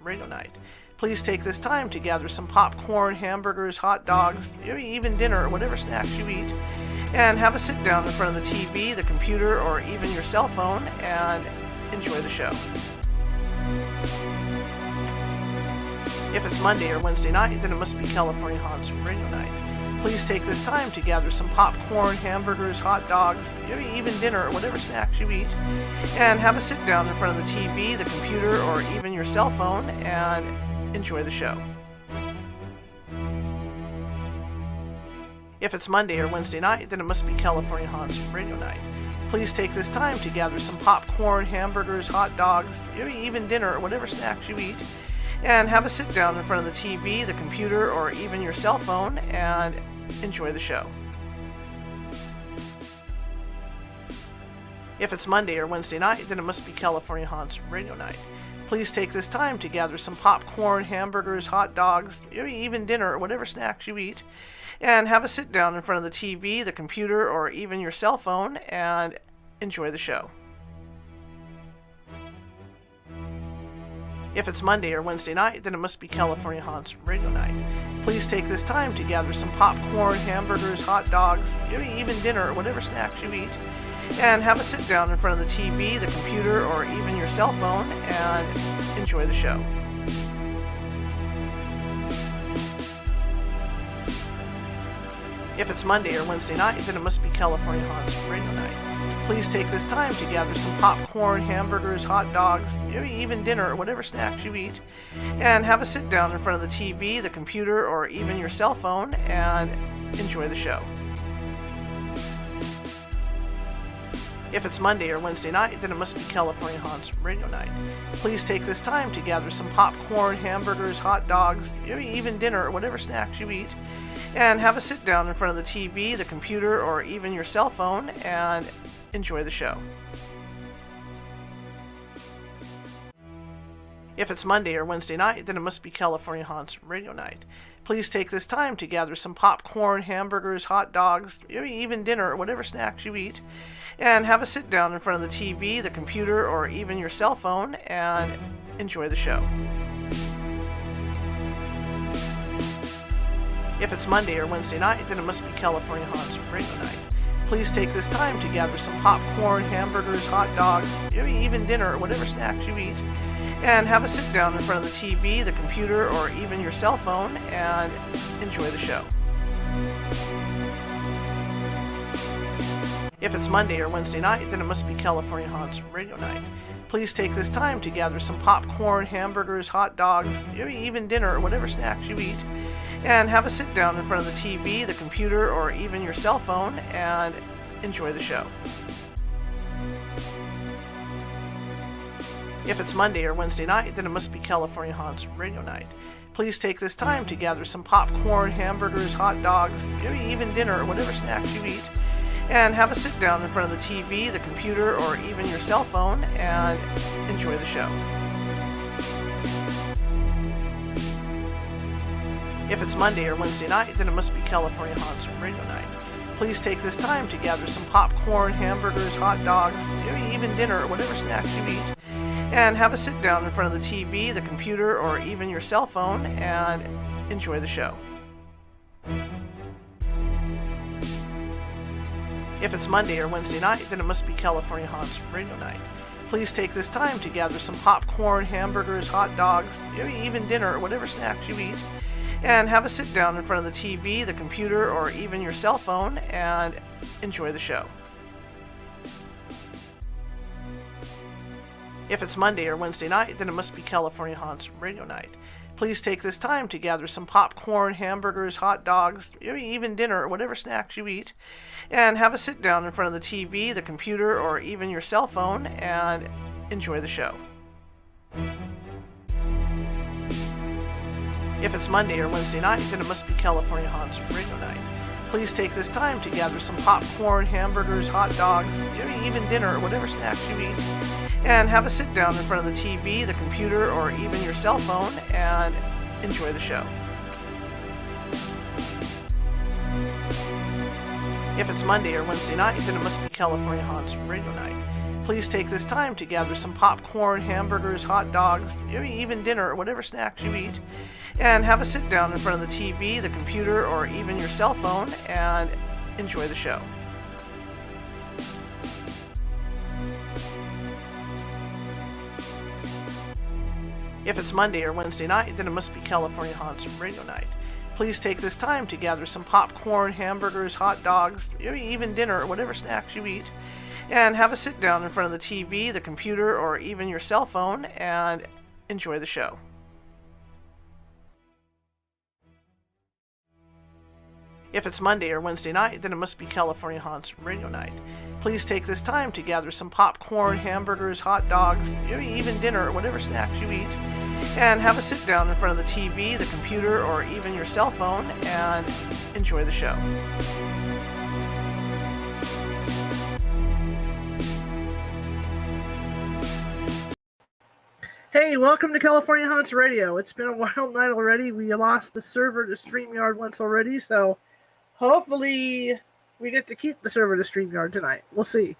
radio night. Please take this time to gather some popcorn, hamburgers, hot dogs, maybe even dinner or whatever snacks you eat, and have a sit down in front of the TV, the computer, or even your cell phone and enjoy the show. If it's Monday or Wednesday night, then it must be California Haunts radio night. Please take this time to gather some popcorn, hamburgers, hot dogs, maybe even dinner or whatever snacks you eat, and have a sit down in front of the TV, the computer, or even your cell phone and enjoy the show. If it's Monday or Wednesday night, then it must be California Haunts radio night. Please take this time to gather some popcorn, hamburgers, hot dogs, maybe even dinner or whatever snacks you eat, and have a sit down in front of the TV, the computer, or even your cell phone and enjoy the show. If it's Monday or Wednesday night, then it must be California Haunts radio night. Please take this time to gather some popcorn, hamburgers, hot dogs, maybe even dinner or whatever snacks you eat, and have a sit down in front of the TV, the computer, or even your cell phone and enjoy the show. If it's Monday or Wednesday night, then it must be California Haunts radio night. Please take this time to gather some popcorn, hamburgers, hot dogs, maybe even dinner or whatever snacks you eat, and have a sit down in front of the TV, the computer, or even your cell phone and enjoy the show. If it's Monday or Wednesday night, then it must be California Haunts radio night. Please take this time to gather some popcorn, hamburgers, hot dogs, maybe even dinner or whatever snacks you eat, and have a sit down in front of the TV, the computer, or even your cell phone and enjoy the show. If it's Monday or Wednesday night, then it must be California Haunts radio night. Please take this time to gather some popcorn, hamburgers, hot dogs, maybe even dinner or whatever snacks you eat, and have a sit down in front of the TV, the computer, or even your cell phone and enjoy the show. If it's Monday or Wednesday night, then it must be California Haunts radio night. Please take this time to gather some popcorn, hamburgers, hot dogs, maybe even dinner or whatever snacks you eat, and have a sit down in front of the TV, the computer, or even your cell phone and enjoy the show. If it's Monday or Wednesday night, then it must be California Haunts radio night. Please take this time to gather some popcorn, hamburgers, hot dogs, maybe even dinner or whatever snacks you eat, and have a sit down in front of the TV, the computer, or even your cell phone and enjoy the show. If it's Monday or Wednesday night, then it must be California Haunts radio night. Please take this time to gather some popcorn, hamburgers, hot dogs, maybe even dinner or whatever snacks you eat, and have a sit down in front of the TV, the computer, or even your cell phone and enjoy the show. If it's Monday or Wednesday night, then it must be California Haunts radio night. Please take this time to gather some popcorn, hamburgers, hot dogs, maybe even dinner or whatever snacks you eat, and have a sit down in front of the TV, the computer, or even your cell phone and enjoy the show. If it's Monday or Wednesday night, then it must be California Haunts radio night. Please take this time to gather some popcorn, hamburgers, hot dogs, maybe even dinner or whatever snacks you eat, and have a sit down in front of the TV, the computer, or even your cell phone and enjoy the show. If it's Monday or Wednesday night, then it must be California Haunts radio night. Please take this time to gather some popcorn, hamburgers, hot dogs, maybe even dinner or whatever snacks you eat, and have a sit down in front of the TV, the computer, or even your cell phone and enjoy the show. If it's Monday or Wednesday night, then it must be California Haunts radio night. Please take this time to gather some popcorn, hamburgers, hot dogs, maybe even dinner or whatever snacks you eat, and have a sit down in front of the TV, the computer, or even your cell phone and enjoy the show. If it's Monday or Wednesday night, then it must be California Haunts radio night. Please take this time to gather some popcorn, hamburgers, hot dogs, maybe even dinner or whatever snacks you eat, and have a sit down in front of the TV, the computer, or even your cell phone and enjoy the show. If it's Monday or Wednesday night, then it must be California Haunts radio night. please take this time to gather some popcorn, hamburgers, hot dogs, maybe even dinner or whatever snacks you eat, and have a sit down in front of the TV, the computer, or even your cell phone and enjoy the show. If it's Monday or Wednesday night, then it must be California Haunts Radio Night. Please take this time to gather some popcorn, hamburgers, hot dogs, maybe even dinner or whatever snacks you eat, and have a sit down in front of the TV, the computer, or even your cell phone and enjoy the show. If it's Monday or Wednesday night, then it must be California Haunts Radio Night. Please take this time to gather some popcorn, hamburgers, hot dogs, maybe even dinner or whatever snacks you eat, and have a sit down in front of the TV, the computer, or even your cell phone and enjoy the show. Hey, welcome to California Haunts Radio. It's been a wild night already. We lost the server to StreamYard once already, so hopefully we get to keep the server to StreamYard tonight. We'll see.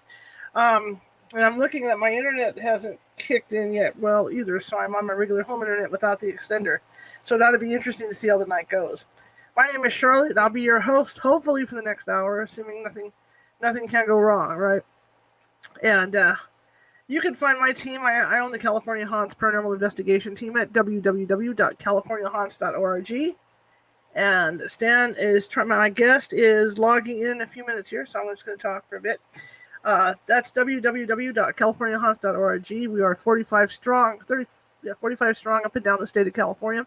And I'm looking at my internet hasn't kicked in yet well either, so I'm on my regular home internet without the extender. So that'll be interesting to see how the night goes. My name is Charlotte, and I'll be your host, hopefully for the next hour, assuming nothing can go wrong, right? And you can find my team. I own the California Haunts Paranormal Investigation team at www.californiahaunts.org. And Stan is my guest is logging in a few minutes here, so I'm just going to talk for a bit. That's www.californiahaunts.org. We are 45 strong up and down the state of California,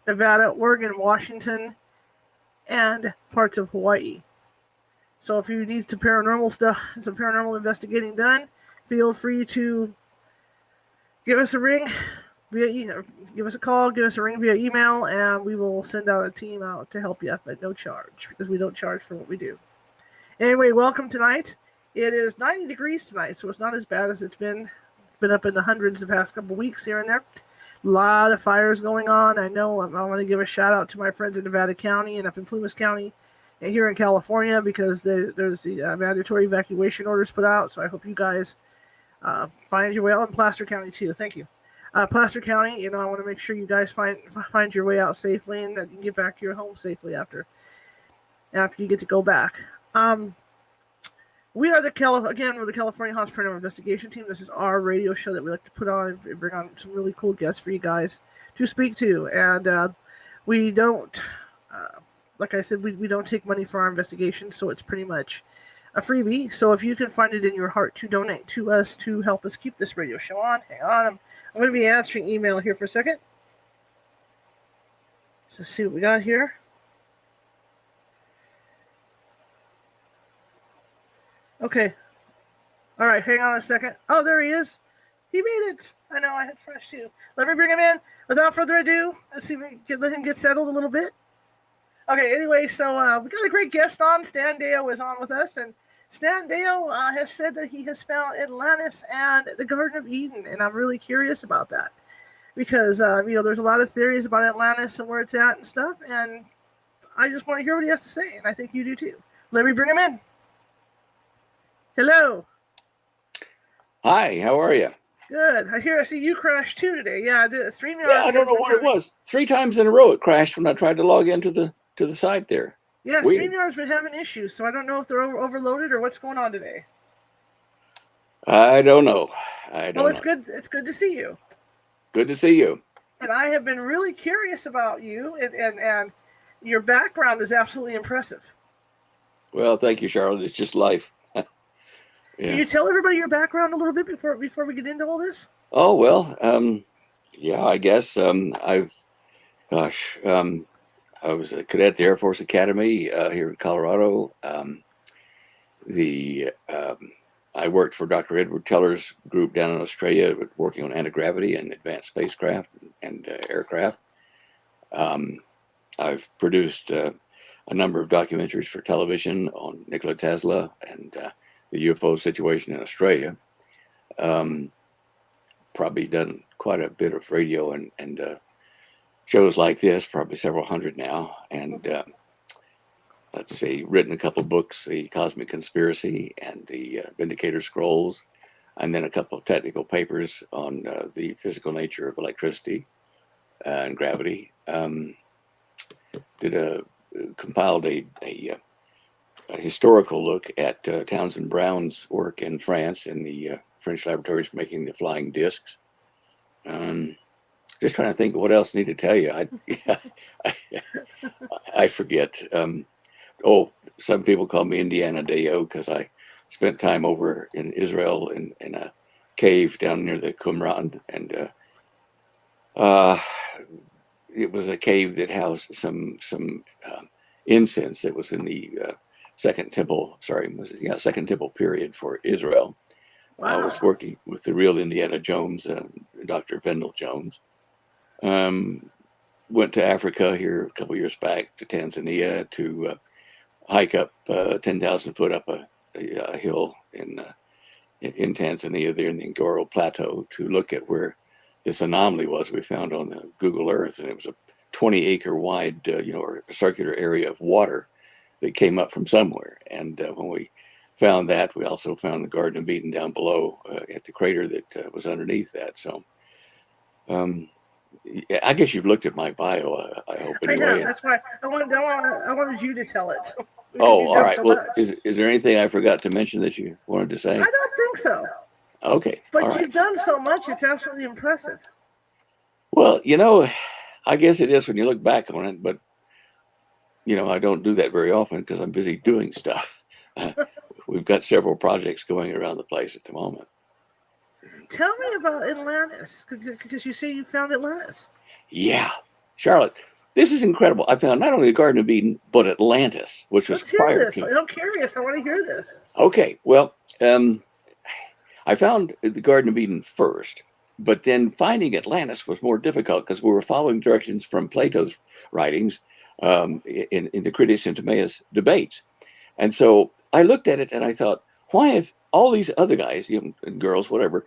Nevada, Oregon, Washington, and parts of Hawaii. So if you need some paranormal stuff, some paranormal investigating done, feel free to give us a ring give us a call, give us a ring via email, and we will send out a team out to help you at no charge, because we don't charge for what we do. Anyway, welcome tonight. It is 90 degrees tonight, so it's not as bad as it's been. It's been up in the hundreds the past couple of weeks here and there. A lot of fires going on. I know I want to give a shout out to my friends in Nevada County and up in Plumas County and here in California, because there's the mandatory evacuation orders put out. So I hope you guys find your way out. In Placer County too. Thank you. Placer County, I want to make sure you guys find your way out safely and that you can get back to your home safely after you get to go back. We are the California Haunts Paranormal Investigation team. This is our radio show that we like to put on and bring on some really cool guests for you guys to speak to. And we don't, like I said, we don't take money for our investigations, so it's pretty much a freebie. So if you can find it in your heart to donate to us to help us keep this radio show on, hang on. I'm going to be answering email here for a second. So let's see what we got here. Okay. All right, hang on a second. Oh, there he is. He made it. I know, I had fresh too. Let me bring him in. Without further ado, let's see if we can let him get settled a little bit. Okay, anyway, so we got a great guest on. Stan Deyo is on with us, and Stan Deyo has said that he has found Atlantis and the Garden of Eden, and I'm really curious about that because, there's a lot of theories about Atlantis and where it's at and stuff, and I just want to hear what he has to say, and I think you do too. Let me bring him in. Hello. Hi, how are you? Good. I see you crashed too today. Yeah, the StreamYard. Yeah, I don't know what it was. 3 times in a row it crashed when I tried to log into the site there. Yeah, StreamYard's been having issues, so I don't know if they're overloaded or what's going on today. I don't know. Well, it's good. It's good to see you. Good to see you. And I have been really curious about you, and your background is absolutely impressive. Well, thank you, Charlotte. It's just life. Yeah. Can you tell everybody your background a little bit before we get into all this? Oh, well, yeah, I guess I was a cadet at the Air Force Academy here in Colorado. I worked for Dr. Edward Teller's group down in Australia, working on anti-gravity and advanced spacecraft and aircraft. I've produced a number of documentaries for television on Nikola Tesla and the UFO situation in Australia. Probably done quite a bit of radio and shows like this, probably several hundred now. And written a couple of books, The Cosmic Conspiracy and The Vindicator Scrolls. and then a couple of technical papers on the physical nature of electricity and gravity. Compiled a historical look at Townsend Brown's work in France in the French laboratories making the flying discs. Just trying to think of what else I need to tell you. I forget. Some people call me Indiana Deyo because I spent time over in Israel in a cave down near the Qumran, and it was a cave that housed some incense that was in the Second Temple period for Israel. Wow. I was working with the real Indiana Jones, Dr. Vendel Jones. Went to Africa here a couple years back, to Tanzania, to hike up 10,000 foot up a hill in Tanzania, there in the Ngoro Plateau, to look at where this anomaly was we found on the Google Earth. And it was a 20-acre wide, or circular area of water that came up from somewhere. And when we found that, we also found the Garden of Eden down below at the crater that was underneath that. So I guess you've looked at my bio, I hope. Anyway. I have. That's why I wanted you to tell it. Oh, all right. Well, is there anything I forgot to mention that you wanted to say? I don't think so. Okay. But you've done so much, it's absolutely impressive. Well, I guess it is when you look back on it, but, I don't do that very often because I'm busy doing stuff. We've got several projects going around the place at the moment. Tell me about Atlantis, because you say you found Atlantis. Yeah. Charlotte, this is incredible. I found not only the Garden of Eden, but Atlantis, which was prior. Let's hear this. I'm curious. I want to hear this. Okay. Well, I found the Garden of Eden first, but then finding Atlantis was more difficult because we were following directions from Plato's writings in the Critias and Timaeus debates. And so I looked at it and I thought, why have all these other guys, and girls, whatever,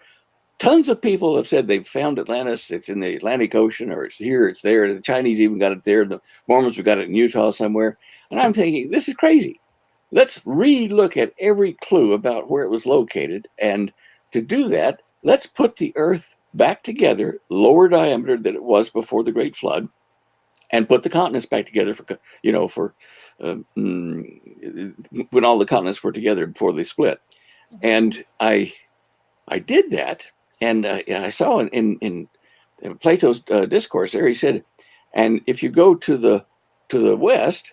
tons of people have said they've found Atlantis, it's in the Atlantic Ocean, or it's here, it's there. The Chinese even got it there. The Mormons have got it in Utah somewhere. And I'm thinking, this is crazy. Let's re-look at every clue about where it was located. And to do that, let's put the Earth back together, lower diameter than it was before the Great Flood, and put the continents back together when all the continents were together before they split. And I did that, and I saw in Plato's discourse there, he said, and if you go to the west,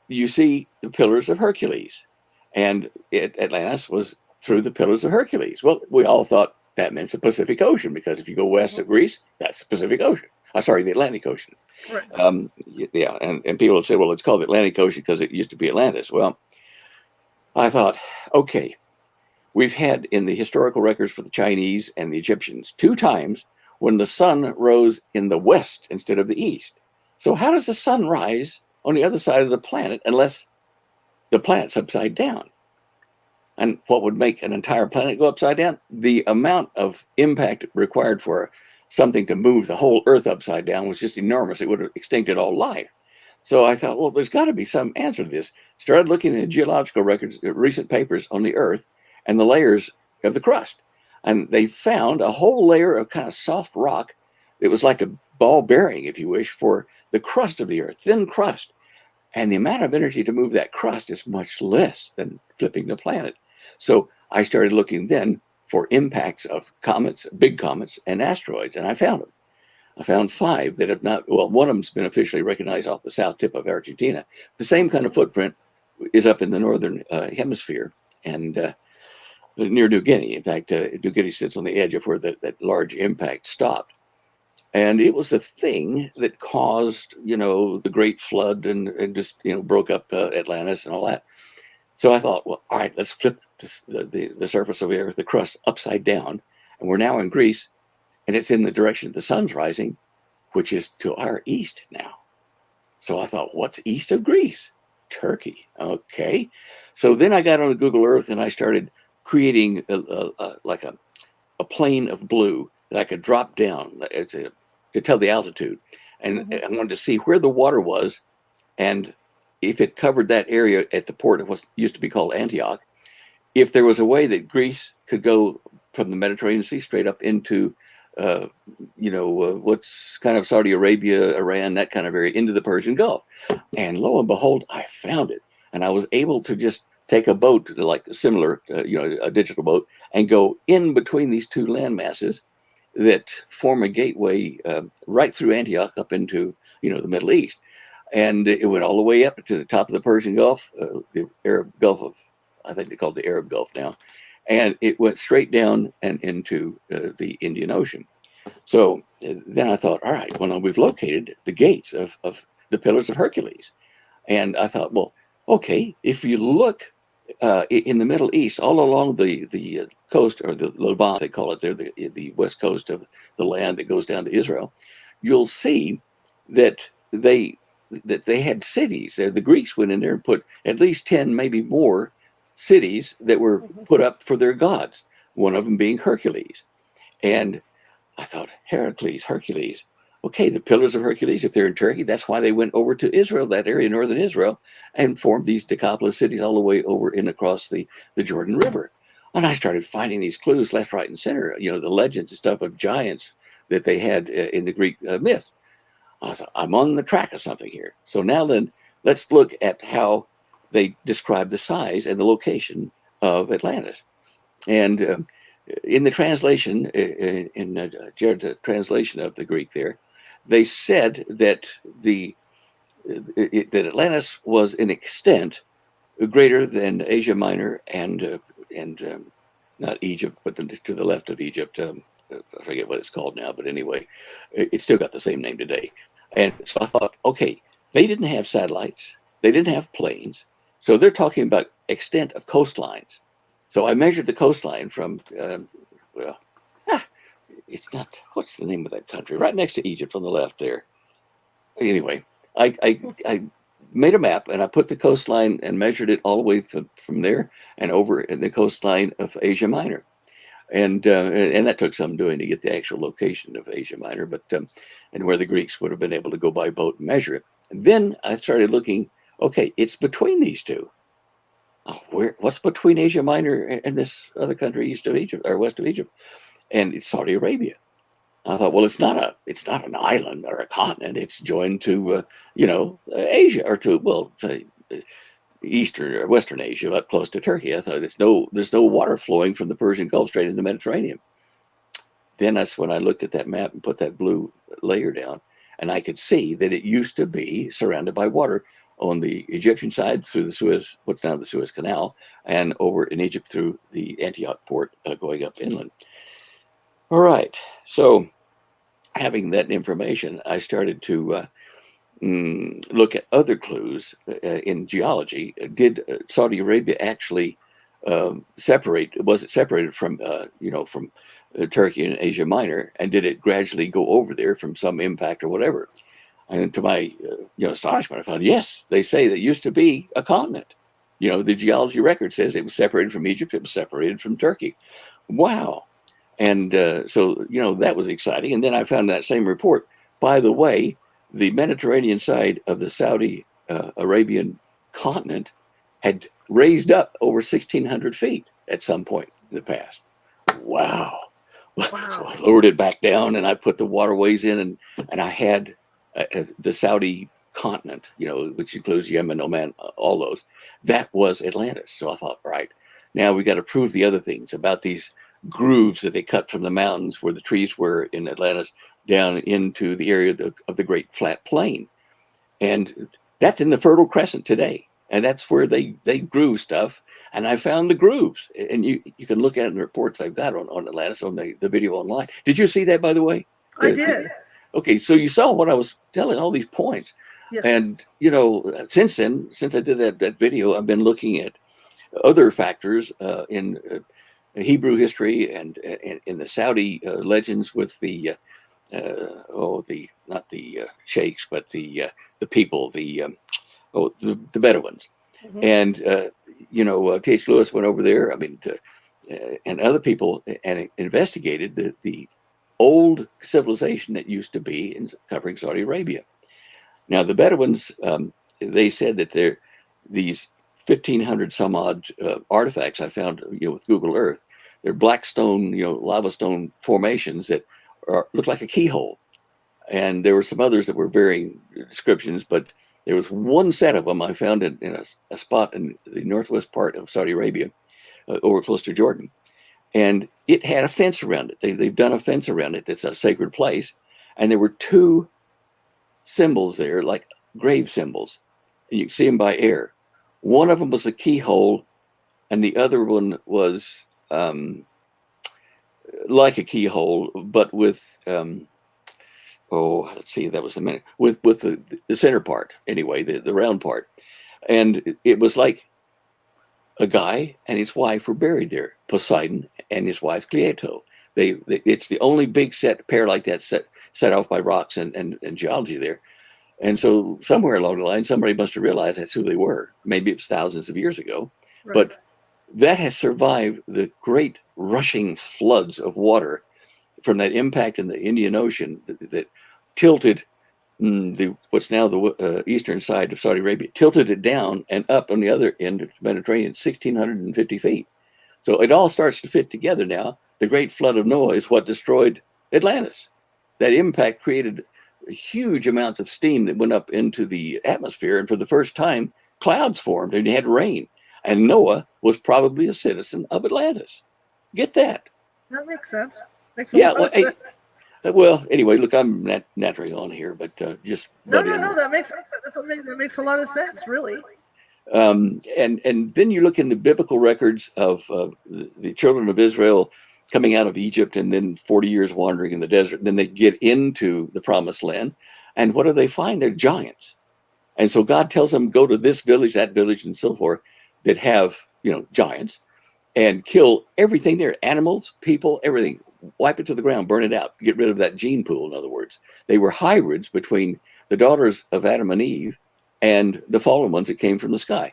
you see the Pillars of Hercules, and Atlantis was through the Pillars of Hercules. Well, we all thought that meant the Pacific Ocean, because if you go west of Greece, that's the Pacific Ocean. The Atlantic Ocean. Right. And people have said, well, it's called the Atlantic Ocean because it used to be Atlantis. Well, I thought, okay, we've had in the historical records for the Chinese and the Egyptians 2 times when the sun rose in the west instead of the east. So how does the sun rise on the other side of the planet unless the planet's upside down? And what would make an entire planet go upside down? The amount of impact required for something to move the whole Earth upside down was just enormous. It would have extincted all life. So I thought, well, there's got to be some answer to this. Started looking at geological records, recent papers on the Earth and the layers of the crust. And they found a whole layer of kind of soft rock that was like a ball bearing, if you wish, for the crust of the Earth, thin crust. And the amount of energy to move that crust is much less than flipping the planet. So I started looking then for impacts of comets, big comets, and asteroids, and I found them. I found 5 that have not, well, one of them's been officially recognized off the south tip of Argentina. The same kind of footprint is up in the northern hemisphere and near New Guinea. In fact, New Guinea sits on the edge of where that large impact stopped. And it was a thing that caused, the Great Flood and just, broke up Atlantis and all that. So I thought, well, all right, let's flip the surface of the Earth, the crust, upside down. And we're now in Greece, and it's in the direction the sun's rising, which is to our east now. So I thought, what's east of Greece? Turkey. Okay. So then I got on Google Earth, and I started creating a plane of blue that I could drop down to tell the altitude. And I wanted to see where the water was, and if it covered that area at the port of what used to be called Antioch, if there was a way that Greece could go from the Mediterranean Sea straight up into, what's kind of Saudi Arabia, Iran, that kind of area, into the Persian Gulf. And lo and behold, I found it. And I was able to just take a boat, like similar, a digital boat, and go in between these two land masses that form a gateway right through Antioch up into, the Middle East. And it went all the way up to the top of the Persian Gulf, the Arab Gulf of, I think they call it the Arab Gulf now. And it went straight down and into the Indian Ocean. So then I thought, all right, well, now we've located the gates of the Pillars of Hercules. And I thought, well, okay, if you look in the Middle East, all along the coast, or the Levant, they call it there, the west coast of the land that goes down to Israel, you'll see that they had cities there. The Greeks went in there and put at least 10, maybe more cities that were put up for their gods, one of them being Hercules. And I thought, Hercules. Okay, the Pillars of Hercules, if they're in Turkey, that's why they went over to Israel, that area, northern Israel, and formed these Decapolis cities all the way over and across the Jordan River. And I started finding these clues left, right, and center, the legends and stuff of giants that they had in the Greek myths. I thought, I'm on the track of something here. So now then, let's look at how they describe the size and the location of Atlantis. And in the translation, in Jared's translation of the Greek there, they said that that Atlantis was in extent greater than Asia Minor and not Egypt, but to the left of Egypt. I forget what it's called now, but anyway, it's still got the same name today. And so I thought, okay, they didn't have satellites, they didn't have planes, so they're talking about extent of coastlines. So I measured the coastline from, it's not, what's the name of that country? Right next to Egypt on the left there. Anyway, I made a map and I put the coastline and measured it all the way from there and over in the coastline of Asia Minor. And that took some doing to get the actual location of Asia Minor, but and where the Greeks would have been able to go by boat and measure it. And then I started looking, okay, it's between these two. Oh, what's between Asia Minor and this other country east of Egypt or west of Egypt? And it's Saudi Arabia. I thought, well, it's not an island or a continent. It's joined to Asia, or to say Eastern or Western Asia, up close to Turkey. I thought there's no water flowing from the Persian Gulf straight into the Mediterranean. Then that's when I looked at that map and put that blue layer down, and I could see that it used to be surrounded by water on the Egyptian side through the Suez, what's now the Suez Canal, and over in Egypt through the Antioch port going up inland. All right, so having that information, I started to look at other clues in geology. Did Saudi Arabia actually separate? Was it separated from Turkey and Asia Minor, and did it gradually go over there from some impact or whatever? And to my astonishment, I found, yes, they say that used to be a continent. The geology record says it was separated from Egypt, it was separated from Turkey. Wow. And so that was exciting. And then I found that same report, by the way, the Mediterranean side of the Saudi Arabian continent had raised up over 1,600 feet at some point in the past. Wow. So I lowered it back down and I put the waterways in, and I had the Saudi continent, which includes Yemen, Oman, all those. That was Atlantis. So I thought, right, now we got to prove the other things about these grooves that they cut from the mountains where the trees were in Atlantis down into the area of the Great Flat Plain. And that's in the Fertile Crescent today. And that's where they grew stuff. And I found the grooves. And you can look at it in the reports I've got on Atlantis, on the video online. Did you see that, by the way? I did. Okay, so you saw what I was telling, all these points. Yes. And, since then, since I did that video, I've been looking at other factors in Hebrew history and in the Saudi legends with the not the sheikhs, but the people, the Bedouins. Mm-hmm. And T.H. Lewis went over there. I mean, and other people, and investigated the old civilization that used to be covering Saudi Arabia. Now, the Bedouins, they said that these 1,500 some odd artifacts I found with Google Earth, they're black stone, lava stone formations that look like a keyhole. And there were some others that were varying descriptions, but there was one set of them I found in a spot in the northwest part of Saudi Arabia, over close to Jordan. And it had a fence around it. They've done a fence around it. It's a sacred place. And there were two symbols there, like grave symbols. And you can see them by air. One of them was a keyhole, and the other one was like a keyhole, but with, let's see, that was a minute, with the center part, anyway, the round part. And it was like a guy and his wife were buried there, Poseidon and his wife Cleito. It's the only big pair like that set off by rocks and geology there. And so somewhere along the line, somebody must have realized that's who they were. Maybe it was thousands of years ago, right. But that has survived the great rushing floods of water from that impact in the Indian Ocean that tilted what's now the eastern side of Saudi Arabia, tilted it down and up on the other end of the Mediterranean, 1,650 feet. So it all starts to fit together now. The Great Flood of Noah is what destroyed Atlantis. That impact created huge amounts of steam that went up into the atmosphere, and for the first time, clouds formed and you had rain. And Noah was probably a citizen of Atlantis. Get that? That makes sense. Makes a lot of sense. Well, anyway, look, I'm naturally on here, but just no, that makes sense. That makes a lot of sense, really. And then you look in the biblical records of the children of Israel coming out of Egypt, and then 40 years wandering in the desert. And then they get into the Promised Land, and what do they find? They're giants. And so God tells them, go to this village, that village, and so forth, that have giants, and kill everything there, animals, people, everything. Wipe it to the ground, burn it out, get rid of that gene pool. In other words, they were hybrids between the daughters of Adam and Eve and the fallen ones that came from the sky.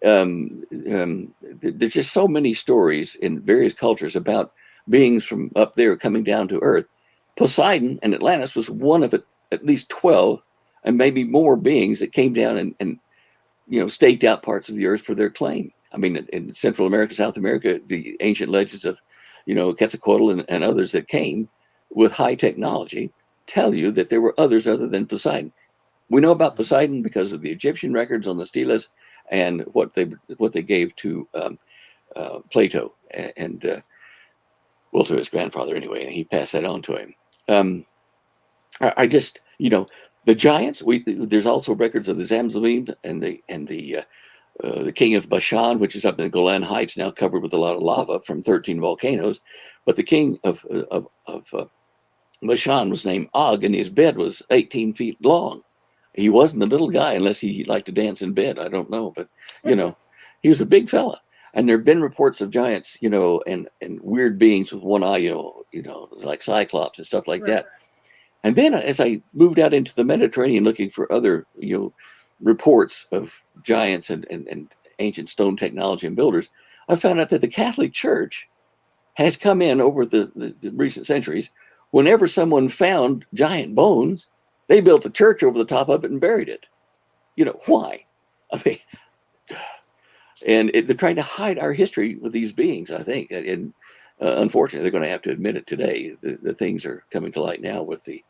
There's just so many stories in various cultures about beings from up there coming down to Earth. Poseidon and Atlantis was one of at least 12 and maybe more beings that came down and staked out parts of the Earth for their claim. I mean, in Central America, South America, the ancient legends of Quetzalcoatl and others that came with high technology tell you that there were others other than Poseidon. We know about Poseidon because of the Egyptian records on the steles and what they gave to Plato and to his grandfather anyway, and he passed that on to him. I just the giants. There's also records of the Zamzumim and the king of Bashan, which is up in the Golan Heights, now covered with a lot of lava from 13 volcanoes. But the king of Bashan was named Og, and his bed was 18 feet long. He wasn't a little guy unless he liked to dance in bed. I don't know, but he was a big fella. And there have been reports of giants, and weird beings with one eye, like Cyclops and stuff like that. And then as I moved out into the Mediterranean looking for other, reports of giants and ancient stone technology and builders, I found out that the Catholic Church has come in over the recent centuries. Whenever someone found giant bones, they built a church over the top of it and buried it. Why? I mean, and they're trying to hide our history with these beings, I think. And unfortunately, they're going to have to admit it today. The things are coming to light now with the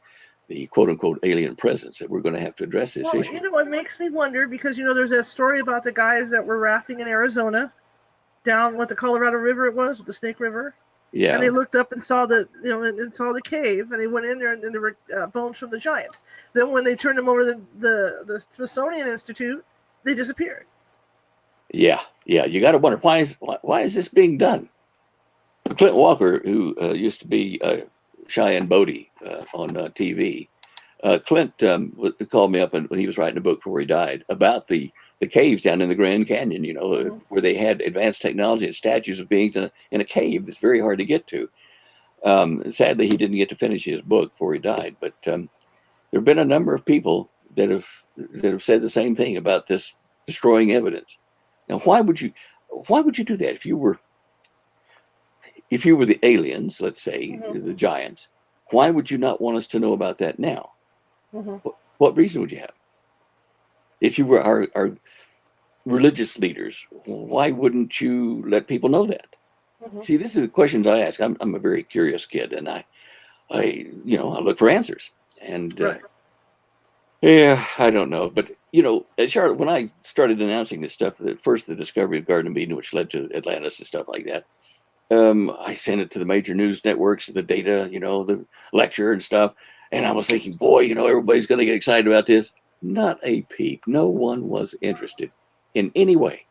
quote unquote alien presence that we're going to have to address this issue. It makes me wonder because, there's that story about the guys that were rafting in Arizona down what the Colorado River it was, the Snake River. Yeah. And they looked up and saw and saw the cave, and they went in there and there were bones from the giants. Then when they turned them over to the Smithsonian Institute, they disappeared. Yeah. You got to wonder why is this being done? Clint Walker, who used to be Cheyenne Bodie on TV, Clint called me up when he was writing a book before he died about the caves down in the Grand Canyon, where they had advanced technology and statues of beings in a cave that's very hard to get to. Sadly, he didn't get to finish his book before he died, but there have been a number of people that have said the same thing about this destroying evidence. Now, why would you do that if you were the aliens, let's say, the giants? Why would you not want us to know about that now? What reason would you have? If you were our religious leaders, why wouldn't you let people know that? See, this is the questions I ask. I'm a very curious kid, and I look for answers. And Right. yeah, I don't know, but Charlotte, when I started announcing this stuff, the discovery of Garden of Eden, which led to Atlantis and stuff like that, I sent it to the major news networks, the data, the lecture and stuff, and I was thinking, boy, everybody's going to get excited about this. Not a peep. No one was interested in any way.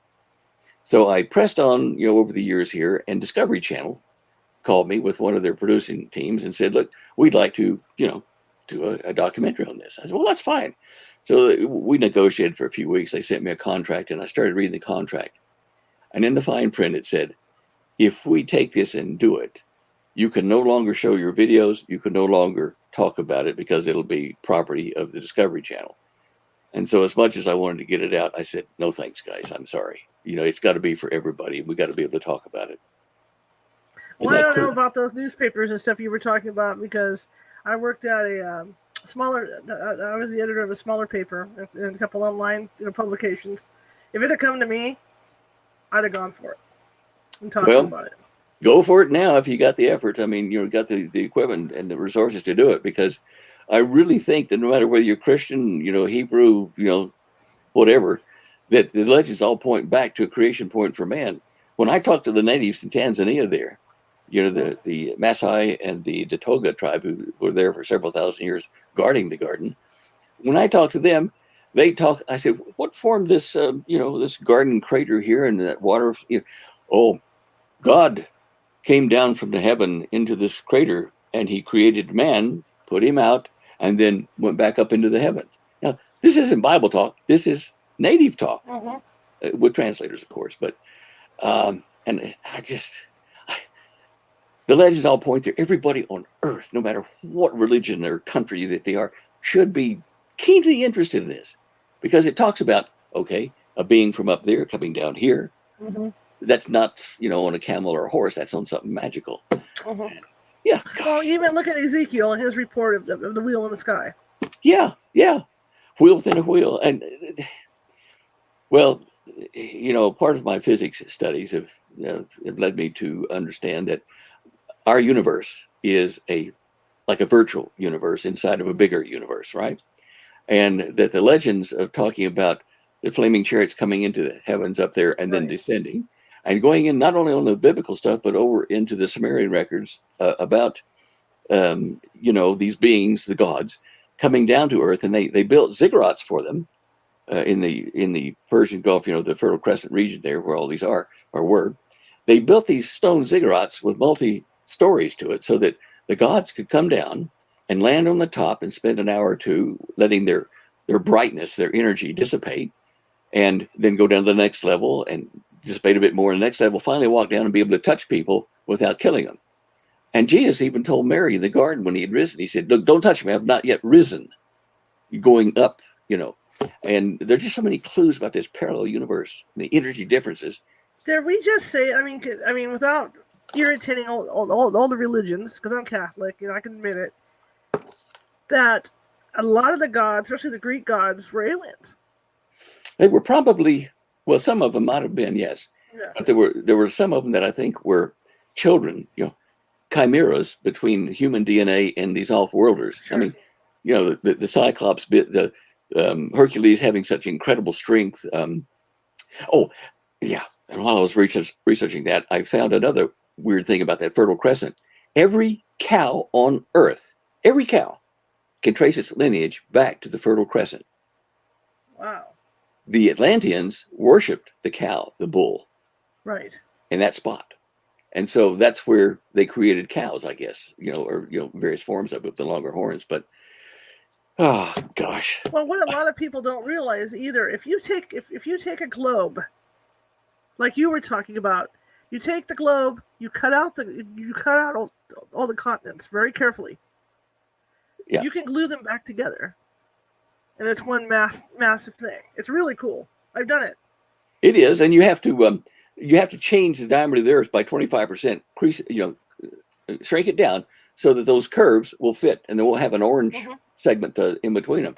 So I pressed on, over the years here, and Discovery Channel called me with one of their producing teams and said, look, we'd like to, do a documentary on this. I said, well, that's fine. So we negotiated for a few weeks. They sent me a contract, and I started reading the contract. And in the fine print, it said, if we take this and do it, you can no longer show your videos. You can no longer talk about it because it'll be property of the Discovery Channel. And so as much as I wanted to get it out, I said, no, thanks, guys. I'm sorry. It's got to be for everybody. We got to be able to talk about it. Well, I don't know about those newspapers and stuff you were talking about, because I worked at a smaller, I was the editor of a smaller paper and a couple online publications. If it had come to me, I'd have gone for it and talked about it. Go for it now if you got the effort. I mean, you've got the equipment and the resources to do it, because I really think that no matter whether you're Christian, Hebrew, whatever, that the legends all point back to a creation point for man. When I talked to the natives in Tanzania there, the Maasai and the Datoga tribe, who were there for several thousand years guarding the garden, when I talked to them, I said, what formed this, this garden crater here and that water? Oh, God came down from the heaven into this crater, and he created man, put him out, and then went back up into the heavens. Now, this isn't Bible talk. This is native talk, with translators, of course. But, and the legends all point to everybody on earth, no matter what religion or country that they are, should be keenly interested in this, because it talks about, okay, a being from up there coming down here. That's not, on a camel or a horse. That's on something magical. Yeah. Gosh. Well, even look at Ezekiel and his report of the wheel in the sky. Yeah. Wheel within a wheel. And, well, part of my physics studies have led me to understand that our universe is like a virtual universe inside of a bigger universe, right? And that the legends of talking about the flaming chariots coming into the heavens up there and then descending, and going in not only on the biblical stuff, but over into the Sumerian records about, these beings, the gods, coming down to earth, and they built ziggurats for them in the Persian Gulf, the Fertile Crescent region there, where all these are or were. They built these stone ziggurats with multi-stories to it, so that the gods could come down and land on the top and spend an hour or two letting their brightness, their energy dissipate, and then go down to the next level and dissipate a bit more in the next level, finally walk down and be able to touch people without killing them. And Jesus even told Mary in the garden when he had risen, he said, look, don't touch me, I have not yet risen. You're going up, And there's just so many clues about this parallel universe, and the energy differences. Did we just say, I mean, without irritating all the religions, because I'm Catholic, I can admit it, that a lot of the gods, especially the Greek gods, were aliens. They were probably, well, some of them might have been, yes. Yeah. But there were some of them that I think were children, chimeras between human DNA and these off-worlders. Sure. I mean, the Cyclops bit, the Hercules having such incredible strength. And while I was researching that, I found another weird thing about that Fertile Crescent. Every cow on Earth, every cow can trace its lineage back to the Fertile Crescent. Wow. The Atlanteans worshipped the cow, the bull. Right. In that spot. And so that's where they created cows, I guess, or various forms of it with the longer horns. But oh gosh. Well, what a lot of people don't realize either, if you take a globe, like you were talking about, you take the globe, you cut out all the continents very carefully. Yeah. You can glue them back together, and it's one massive thing. It's really cool. I've done it. It is, and you have to change the diameter of the Earth by 25%. Shrink it down so that those curves will fit, and they won't have an orange segment in between them.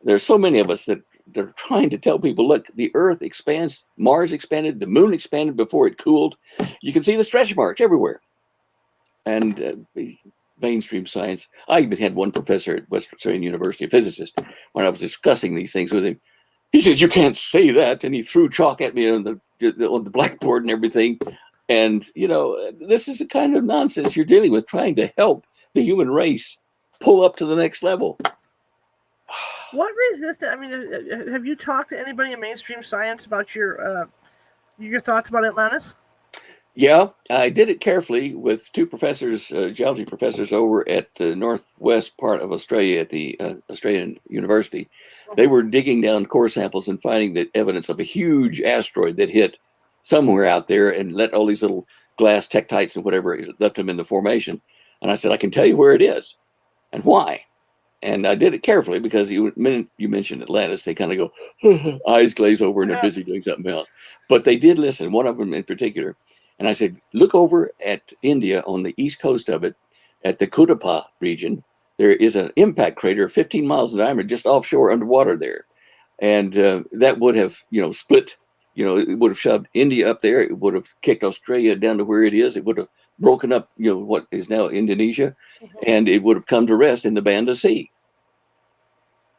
There's so many of us that they're trying to tell people, look, the Earth expands, Mars expanded, the Moon expanded before it cooled. You can see the stretch marks everywhere. And mainstream science. I even had one professor at Western Australian University, a physicist, when I was discussing these things with him. He says, "You can't say that," and he threw chalk at me on the blackboard and everything. And this is the kind of nonsense you're dealing with, trying to help the human race pull up to the next level. What resistance? I mean, have you talked to anybody in mainstream science about your thoughts about Atlantis? Yeah, I did it carefully with two professors, geology professors over at the northwest part of Australia at the Australian University. They were digging down core samples and finding the evidence of a huge asteroid that hit somewhere out there and let all these little glass tektites and whatever, left them in the formation. And I said, I can tell you where it is and why. And I did it carefully because the minute you mentioned Atlantis, they kind of go, eyes glaze over and they're busy doing something else. But they did listen, one of them in particular. And I said, look over at India on the east coast of it, at the Kippah region. There is an impact crater 15 miles in diameter just offshore underwater there. And that would have, split, it would have shoved India up there. It would have kicked Australia down to where it is. It would have broken up, what is now Indonesia. And it would have come to rest in the Banda Sea.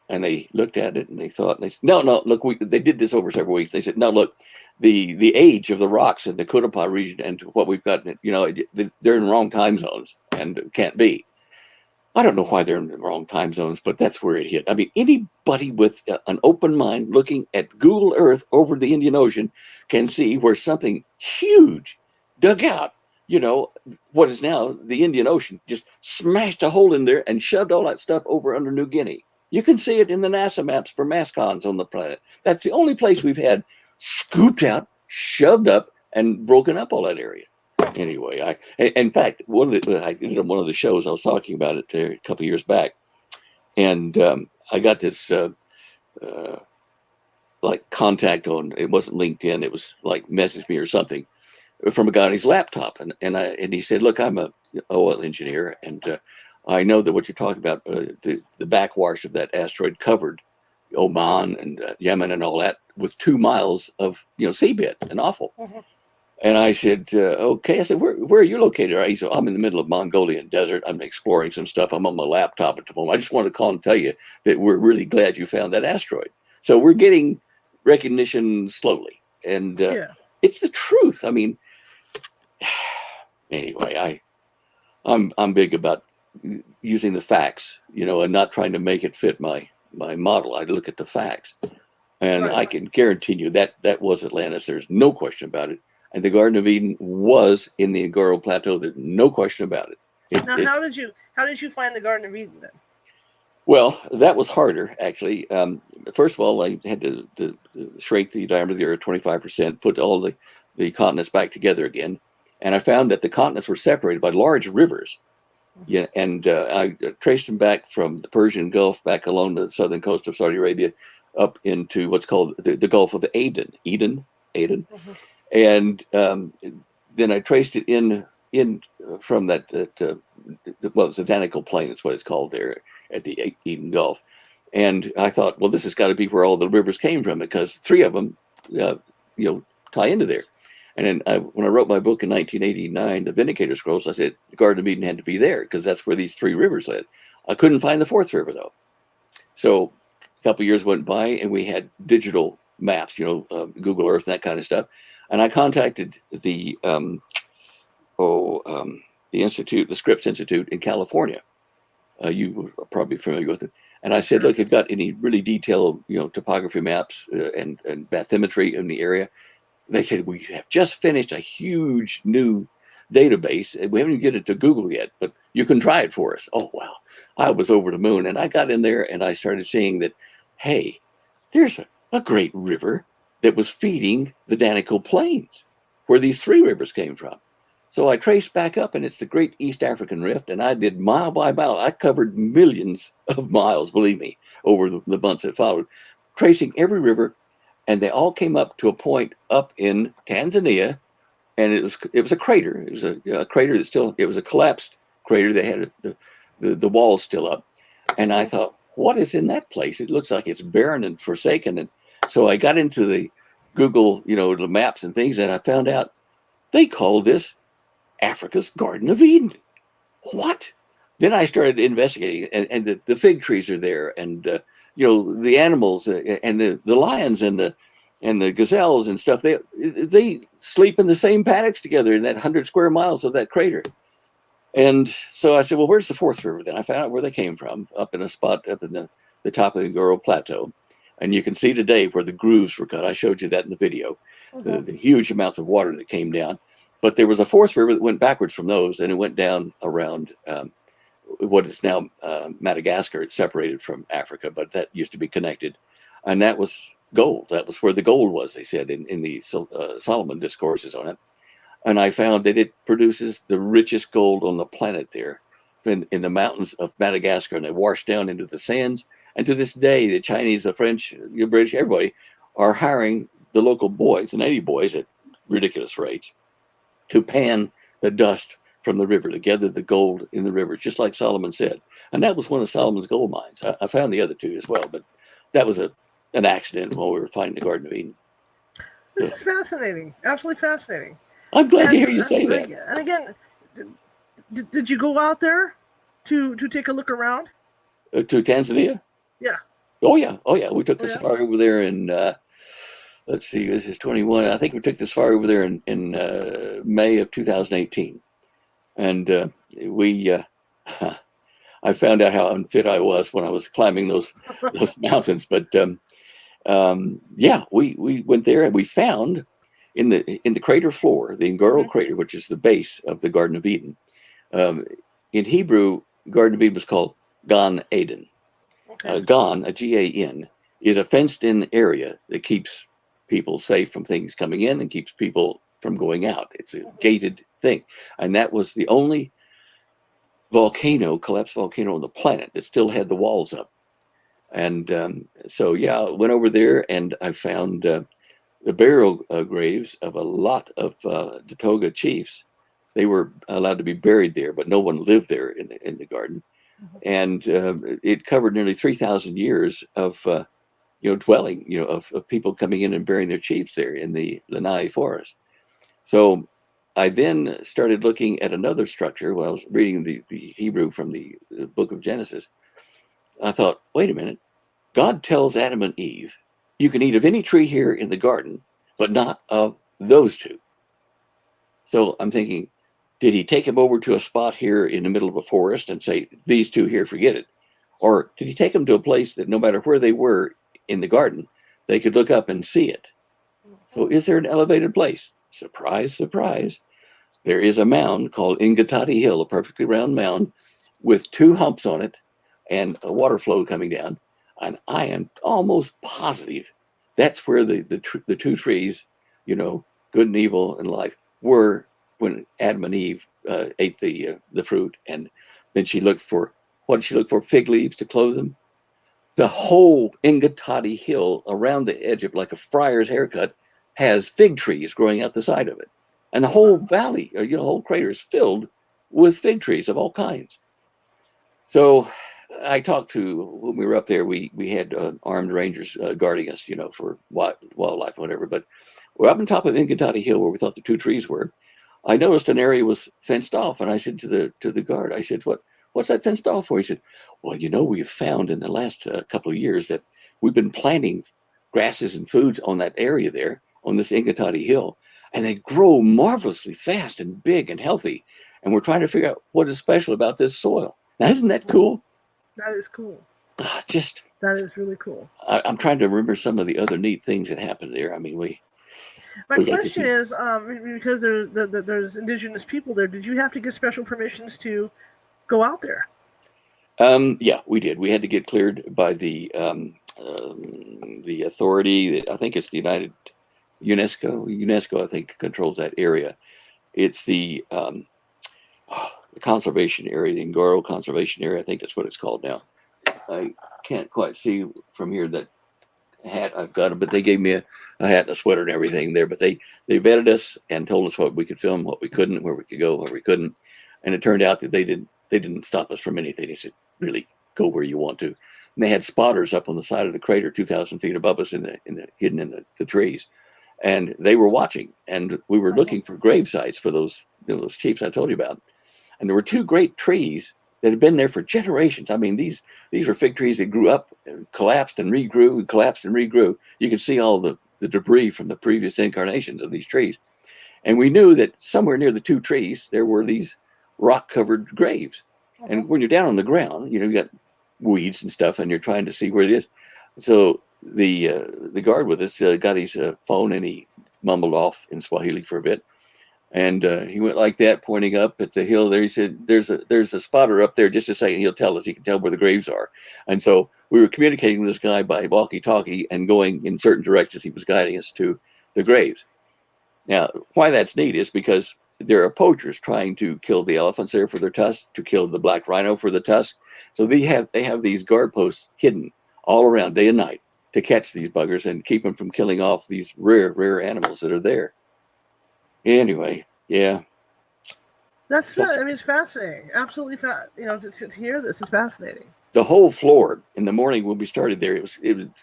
And they looked at it and they thought, they said, no, look, they did this over several weeks. They said, no, look, the age of the rocks in the Kippah region and what we've got, they're in wrong time zones and can't be. I don't know why they're in the wrong time zones, but that's where it hit. I mean, anybody with an open mind looking at Google Earth over the Indian Ocean can see where something huge dug out, what is now the Indian Ocean, just smashed a hole in there and shoved all that stuff over under New Guinea. You can see it in the NASA maps for mascons on the planet. That's the only place we've had scooped out, shoved up, and broken up all that area. Anyway, in fact, I did on one of the shows, I was talking about it a couple of years back, and I got this contact on, it wasn't LinkedIn, it was like message me or something from a guy on his laptop, and he said, look, I'm a oil engineer, and I know that what you're talking about, the backwash of that asteroid covered Oman and Yemen and all that with 2 miles of seabed and offal. And I said, okay. I said, where are you located? He said, I'm in the middle of Mongolian desert. I'm exploring some stuff. I'm on my laptop at the moment. I just wanted to call and tell you that we're really glad you found that asteroid. So we're getting recognition slowly, and it's the truth. I mean, anyway, I'm big about using the facts, and not trying to make it fit my model. I look at the facts, and I can guarantee you that was Atlantis. There's no question about it. And the Garden of Eden was in the Ngoro Plateau. There's no question about it. How did you find the Garden of Eden then? Well, that was harder, actually. First of all, I had to shrink the diameter of the Earth 25%, put all the continents back together again. And I found that the continents were separated by large rivers. Yeah, and I traced them back from the Persian Gulf back along the southern coast of Saudi Arabia up into what's called the Gulf of Aden. And then I traced it in from that it's the Danakil Plain, is what it's called there at the Eden Gulf. And I thought, well, this has got to be where all the rivers came from, because 3 of them, tie into there. And then when I wrote my book in 1989, The Vindicator Scrolls, I said the Garden of Eden had to be there because that's where these 3 rivers led. I couldn't find the 4th river, though. So a couple of years went by, and we had digital maps, Google Earth, that kind of stuff. And I contacted the institute, the Scripps Institute in California. You were probably familiar with it. And I said, look, you've got any really detailed, topography maps and bathymetry in the area? They said, we have just finished a huge new database, and we haven't even get it to Google yet, but you can try it for us. Oh, wow. I was over the moon, and I got in there and I started seeing that, hey, there's a great river that was feeding the Danakil Plains, where these 3 rivers came from. So I traced back up, and it's the Great East African Rift, and I did mile by mile. I covered millions of miles, believe me, over the months that followed, tracing every river, and they all came up to a point up in Tanzania, and it was a crater. It was a crater it was a collapsed crater. They had the walls still up, and I thought, what is in that place? It looks like it's barren and forsaken. And so I got into the Google, the maps and things, and I found out they call this Africa's Garden of Eden. What? Then I started investigating, and the fig trees are there, and the animals and the lions and the gazelles and stuff. They sleep in the same paddocks together in that 100 square miles of that crater. And so I said, well, where's the fourth river? Then I found out where they came from, up in a spot up in the top of the Ngoro Plateau. And you can see today where the grooves were cut. I showed you that in the video, the huge amounts of water that came down. But there was a fourth river that went backwards from those, and it went down around what is now Madagascar. It's separated from Africa, but that used to be connected. And that was gold. That was where the gold was, they said, in the Solomon discourses on it. And I found that it produces the richest gold on the planet there in the mountains of Madagascar, and they wash down into the sands. And to this day, the Chinese, the French, the British, everybody are hiring the local boys, the native boys, at ridiculous rates to pan the dust from the river to gather the gold in the rivers, just like Solomon said. And that was one of Solomon's gold mines. I found the other two as well, but that was an accident while we were finding the Garden of Eden. This is fascinating. Absolutely fascinating. I'm glad to hear you say that. And again, did you go out there to take a look around? To Tanzania? Yeah. Oh yeah. We took the safari over there in, let's see, this is 21. I think we took the safari over there in May of 2018. And I found out how unfit I was when I was climbing those mountains. But we went there, and we found in the crater floor, the Ngoro crater, which is the base of the Garden of Eden. In Hebrew, Garden of Eden was called Gan Eden. Okay. Gan, a Gan, is a fenced-in area that keeps people safe from things coming in and keeps people from going out. It's a gated thing. And that was the only collapsed volcano on the planet that still had the walls up. And I went over there, and I found the burial graves of a lot of Datoga chiefs. They were allowed to be buried there, but no one lived there in the garden. And it covered nearly 3,000 years of dwelling, of people coming in and burying their chiefs there in the Lanai forest. So I then started looking at another structure when I was reading the Hebrew from the book of Genesis. I thought, wait a minute. God tells Adam and Eve, you can eat of any tree here in the garden, but not of those two. So I'm thinking, did he take him over to a spot here in the middle of a forest and say, these two here, forget it? Or did he take them to a place that no matter where they were in the garden, they could look up and see it? So is there an elevated place? Surprise, surprise. There is a mound called Ingatati Hill, a perfectly round mound with two humps on it and a water flow coming down. And I am almost positive that's where the two trees, good and evil and life, were when Adam and Eve ate the fruit. And then what did she look for? Fig leaves to clothe them. The whole Ingatati Hill around the edge of like a friar's haircut has fig trees growing out the side of it. And the whole valley, the whole crater is filled with fig trees of all kinds. So I talked to, when we were up there, we had armed rangers guarding us, for wildlife, whatever. But we're up on top of Ingatati Hill where we thought the two trees were. I noticed an area was fenced off, and I said to the guard, I said, what's that fenced off for? He said, well, we've found in the last couple of years that we've been planting grasses and foods on that area there, on this Ingatati Hill, and they grow marvelously fast and big and healthy. And we're trying to figure out what is special about this soil. Now, isn't that cool? That is cool. That is really cool. I'm trying to remember some of the other neat things that happened there. I mean, my question is, because there's indigenous people there, did you have to get special permissions to go out there? Yeah, we did. We had to get cleared by the authority. I think it's the UNESCO. UNESCO, I think, controls that area. It's the conservation area, the Ngoro Conservation Area. I think that's what it's called now. I can't quite see from here that hat I've got, but they gave me a hat and a sweater and everything there. But they vetted us and told us what we could film, what we couldn't, where we could go, where we couldn't. And it turned out that they didn't stop us from anything. They said, really, go where you want to. And they had spotters up on the side of the crater, 2,000 feet above us, hidden in the trees, and they were watching. And we were looking for grave sites for those those chiefs I told you about. And there were two great trees that had been there for generations. I mean, these were fig trees that grew up, and collapsed and regrew, and collapsed and regrew. You could see all the debris from the previous incarnations of these trees. And we knew that somewhere near the two trees, there were these rock-covered graves. And when you're down on the ground, you got weeds and stuff, and you're trying to see where it is. So the guard with us got his phone, and he mumbled off in Swahili for a bit. And he went like that, pointing up at the hill there. He said, there's a spotter up there. Just a second, he'll tell us. He can tell where the graves are. And so we were communicating with this guy by walkie-talkie and going in certain directions. He was guiding us to the graves. Now, why that's neat is because there are poachers trying to kill the elephants there for their tusks, to kill the black rhino for the tusk. So they have these guard posts hidden all around day and night to catch these buggers and keep them from killing off these rare animals that are there. Anyway, yeah. That's I mean, it's fascinating. Absolutely, to hear this is fascinating. The whole floor in the morning when we started there, it was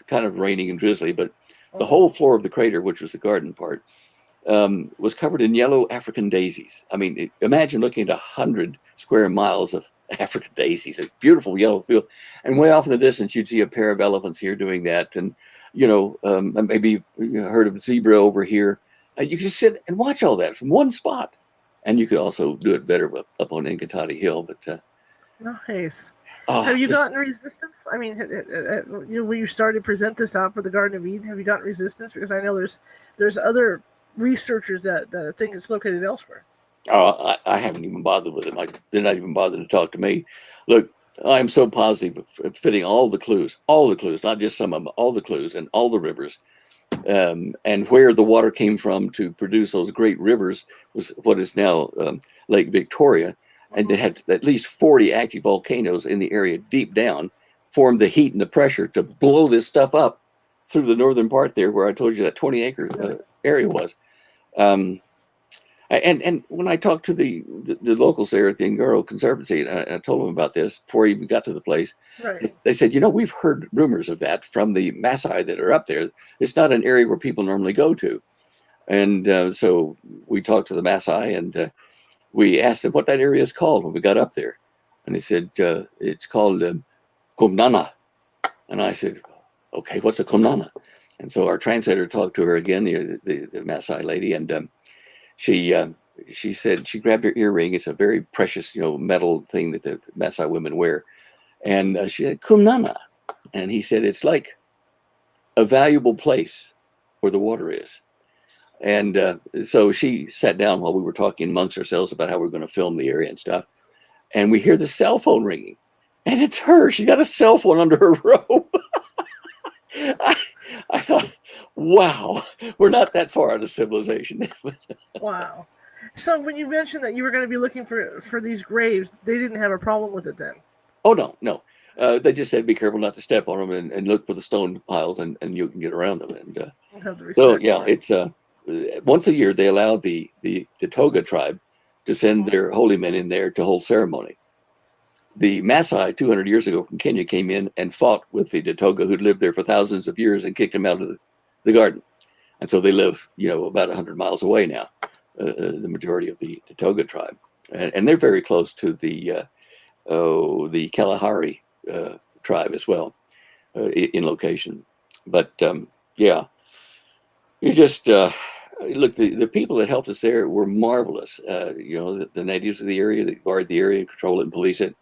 kind of raining and drizzly, but the whole floor of the crater, which was the garden part, was covered in yellow African daisies. I mean, imagine looking at 100 square miles of African daisies, a beautiful yellow field, and way off in the distance, you'd see a pair of elephants here doing that, and maybe a herd of zebra over here. You could sit and watch all that from one spot, and you could also do it better up on Nkatati Hill. But nice. Have you gotten resistance? I mean, when you started to present this out for the Garden of Eden, have you gotten resistance? Because I know there's other researchers that think it's located elsewhere. Oh, I haven't even bothered with them. They're not even bothered to talk to me. Look, I'm so positive of fitting all the clues, not just some of them, all the clues and all the rivers. And where the water came from to produce those great rivers was what is now Lake Victoria. And they had at least 40 active volcanoes in the area deep down, formed the heat and the pressure to blow this stuff up through the northern part there, where I told you that 20-acre area was. And when I talked to the locals there at the Ngoro Conservancy, I told them about this before I even got to the place. Right. They said, we've heard rumors of that from the Maasai that are up there. It's not an area where people normally go to. And so we talked to the Maasai, and we asked them what that area is called when we got up there. And they said, it's called Qumran. And I said, okay, what's a Qumran? And so our translator talked to her again, the Maasai lady, and she said she grabbed her earring. It's a very precious, metal thing that the Maasai women wear. And she said, Qumran. And he said, it's like a valuable place where the water is. And so she sat down while we were talking amongst ourselves about how we're going to film the area and stuff. And we hear the cell phone ringing. And it's her. She's got a cell phone under her robe. I thought, wow, we're not that far out of civilization. Wow. So when you mentioned that you were going to be looking for these graves, they didn't have a problem with it then? Oh, no. They just said be careful not to step on them and look for the stone piles, and you can get around them. And so, yeah, it's once a year they allow the Toga tribe to send their holy men in there to hold ceremony. The Maasai 200 years ago from Kenya came in and fought with the Datoga who'd lived there for thousands of years and kicked them out of the garden. And so they live, about 100 miles away now, the majority of the Datoga tribe. And they're very close to the Kalahari tribe as well in location. But yeah, you just, look, the people that helped us there were marvelous. The natives of the area that guard the area and control it and police it.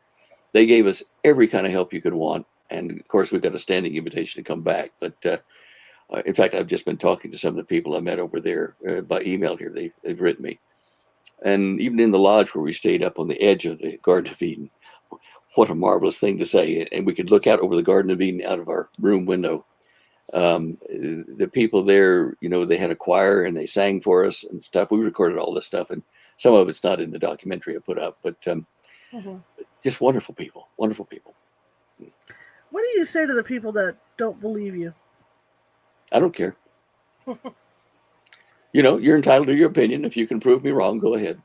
They gave us every kind of help you could want. And of course, we got a standing invitation to come back. But in fact, I've just been talking to some of the people I met over there by email here. They've written me. And even in the lodge where we stayed up on the edge of the Garden of Eden, what a marvelous thing to say. And we could look out over the Garden of Eden out of our room window. The people there, they had a choir and they sang for us and stuff. We recorded all this stuff. And some of it's not in the documentary I put up. But just wonderful people. What do you say to the people that don't believe you? I don't care. You're entitled to your opinion. If you can prove me wrong, go ahead.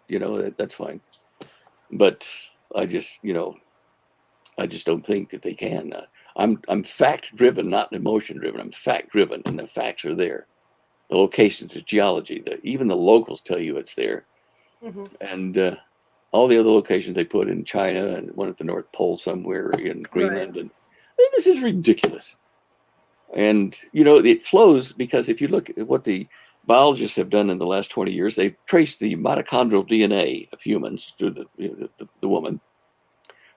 That's fine. But I just don't think that they can. I'm fact driven, not emotion driven. I'm fact driven, and the facts are there. The locations, the geology, even the locals tell you it's there. Mm-hmm. And all the other locations they put in China and one at the North Pole somewhere in Greenland. Right. And this is ridiculous. And, it flows because if you look at what the biologists have done in the last 20 years, they've traced the mitochondrial DNA of humans through the woman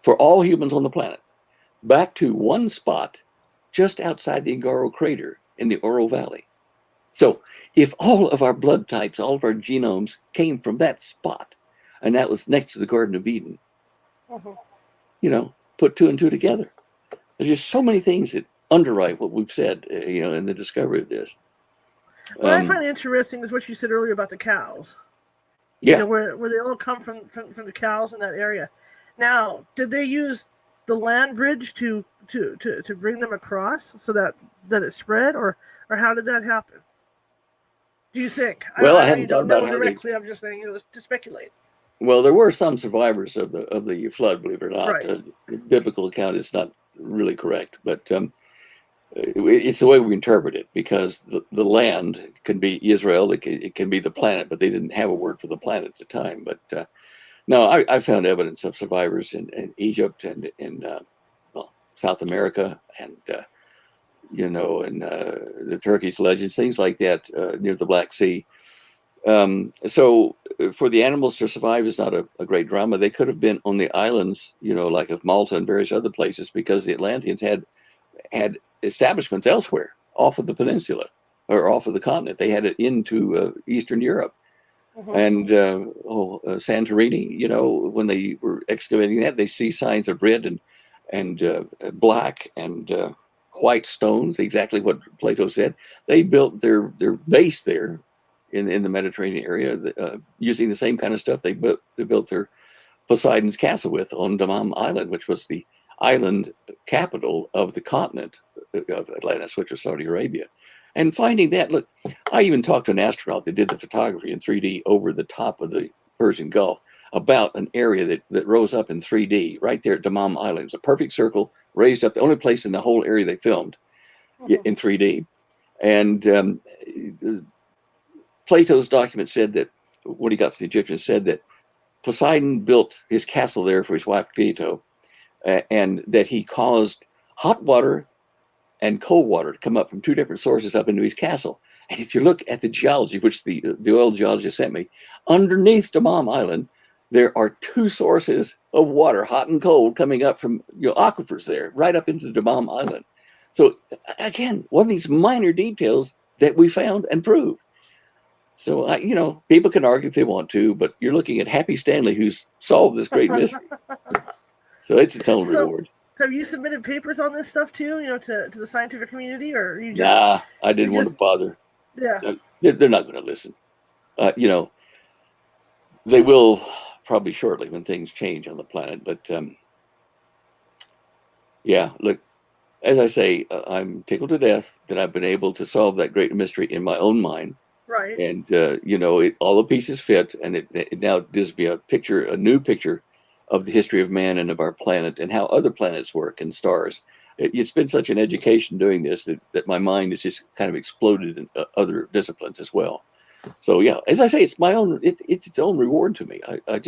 for all humans on the planet back to one spot just outside the Ngaro crater in the Oro Valley. So if all of our blood types, all of our genomes came from that spot, and that was next to the Garden of Eden, put two and two together. There's just so many things that underwrite what we've said, in the discovery of this. What I find interesting is what you said earlier about the cows. Yeah. Where they all come from the cows in that area. Now, did they use the land bridge to bring them across so that it spread, or how did that happen? Do you think? Well, I know hadn't you thought don't about know how directly. I'm just saying, to speculate. Well, there were some survivors of the flood, believe it or not. Right. The biblical account is not really correct, but it's the way we interpret it, because the land can be Israel, it can be the planet, but they didn't have a word for the planet at the time. But no, I found evidence of survivors in Egypt and in South America, and in the Turkish legends, things like that near the Black Sea. So for the animals to survive is not a great drama. They could have been on the islands, like of Malta and various other places, because the Atlanteans had establishments elsewhere off of the peninsula or off of the continent. They had it into Eastern Europe. And Santorini, when they were excavating that, they see signs of red and black and white stones, exactly what Plato said. They built their base there in the Mediterranean area using the same kind of stuff they built their Poseidon's castle with on Dammam Island, which was the island capital of the continent of Atlantis, which was Saudi Arabia. And finding that, look, I even talked to an astronaut that did the photography in 3D over the top of the Persian Gulf about an area that rose up in 3D right there at Dammam Island. It's a perfect circle raised up, the only place in the whole area they filmed in 3D. And Plato's document said that, what he got from the Egyptians said that Poseidon built his castle there for his wife Deyo, and that he caused hot water and cold water to come up from two different sources up into his castle. And if you look at the geology, which the oil geologist sent me, underneath Dammam Island, there are two sources of water, hot and cold, coming up from aquifers there, right up into Dammam Island. So again, one of these minor details that we found and proved. So, people can argue if they want to, but you're looking at Happy Stanley, who's solved this great mystery. So it's its own reward. Have you submitted papers on this stuff too, to the scientific community, or you just? Nah, I didn't want to bother. Yeah. They're not going to listen. They will probably shortly when things change on the planet. But yeah, look, as I say, I'm tickled to death that I've been able to solve that great mystery in my own mind. Right. And all the pieces fit, and it now gives me a new picture of the history of man and of our planet and how other planets work and stars. It's been such an education doing this that my mind has just kind of exploded in other disciplines as well. So yeah, as I say, it's my own. It's its own reward to me. I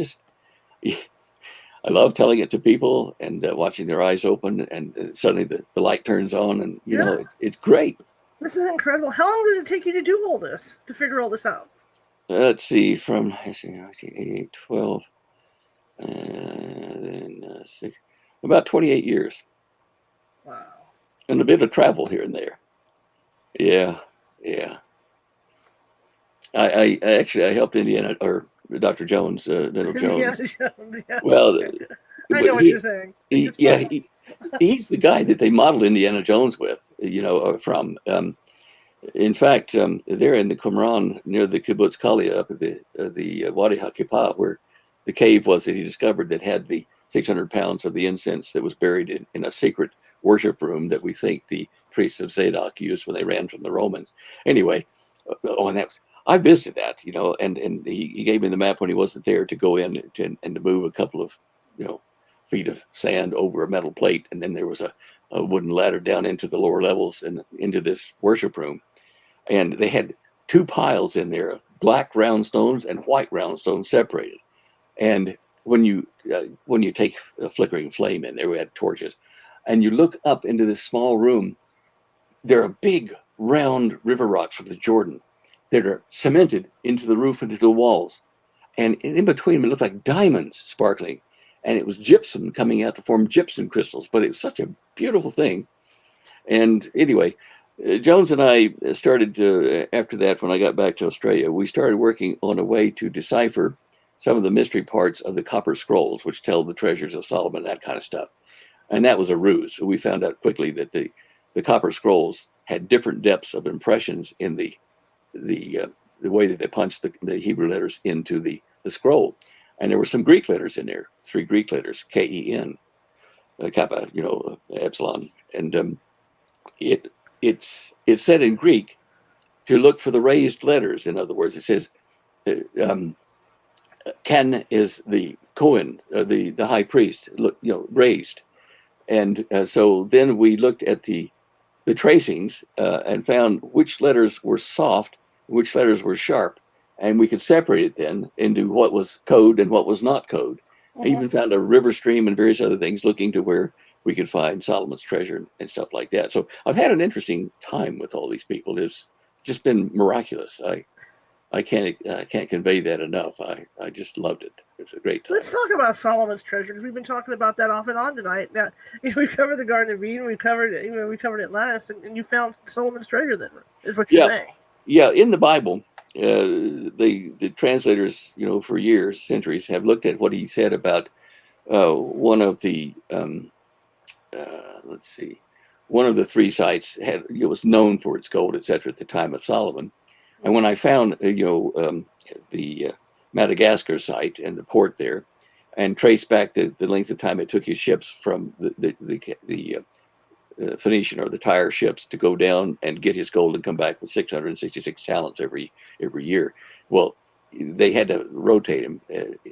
love telling it to people and watching their eyes open, and suddenly the light turns on, and it's great. This is incredible. How long did it take you to do all this, to figure all this out? Let's see, from 8, 12, then 6, about 28 years. Wow. And a bit of travel here and there. Yeah. I actually helped Dr. Jones, Dental Jones. Yeah. Well, I know what you're saying. He's the guy that they modeled Indiana Jones with, from. In fact, they're in the Qumran near the Kibbutz Kalia up at the Wadi Kippah, where the cave was that he discovered that had the 600 pounds of the incense that was buried in a secret worship room that we think the priests of Zadok used when they ran from the Romans. Anyway, I visited that, and he gave me the map when he wasn't there to go in and to move a couple of, feet of sand over a metal plate, and then there was a a wooden ladder down into the lower levels and into this worship room. And they had two piles in there, black round stones and white round stones separated. And when you take a flickering flame in there, we had torches, and you look up into this small room, there are big round river rocks from the Jordan that are cemented into the roof and into the walls. And in between them, it looked like diamonds sparkling. And it was gypsum coming out to form gypsum crystals. But it was such a beautiful thing. And anyway, Jones and I started to, after that, when I got back to Australia, we started working on a way to decipher some of the mystery parts of the copper scrolls, which tell the treasures of Solomon, that kind of stuff. And that was a ruse. We found out quickly that the copper scrolls had different depths of impressions in the way that they punched the Hebrew letters into the scroll. And there were some Greek letters in there, 3 Greek letters, K-E-N, Kappa, epsilon. And it's said in Greek to look for the raised letters. In other words, it says, Ken is the Cohen, the high priest, raised. And so then we looked at the tracings and found which letters were soft, which letters were sharp, and we could separate it then into what was code and what was not code. I even found a river stream and various other things looking to where we could find Solomon's treasure and stuff like that. So I've had an interesting time with all these people. It's just been miraculous. I can't convey that enough. I just loved it. It was a great time. Let's talk about Solomon's treasure, because we've been talking about that off and on tonight. Now, we covered the Garden of Eden, we covered Atlantis, and you found Solomon's treasure. Then is what you're saying. Yeah, in the Bible, the translators, for years, centuries, have looked at what he said about one of the one of the 3 sites was known for its gold, etc. at the time of Solomon. And when I found, the Madagascar site and the port there, and traced back the length of time it took his ships from the Phoenician or the Tyre ships to go down and get his gold and come back with 666 talents every year. Well, they had to rotate him.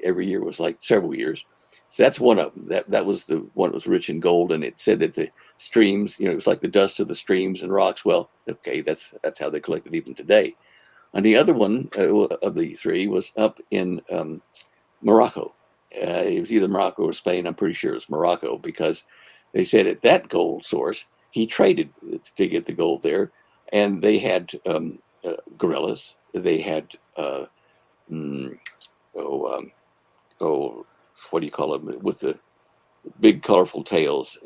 Every year was like several years. So that's one of them. That was the one that was rich in gold, and it said that the streams, it was like the dust of the streams and rocks. Well, okay, that's how they collect it even today. And the other one of the 3 was up in Morocco. It was either Morocco or Spain. I'm pretty sure it was Morocco, because they said at that gold source, he traded to get the gold there. And they had gorillas. They had, what do you call them? With the big colorful tails.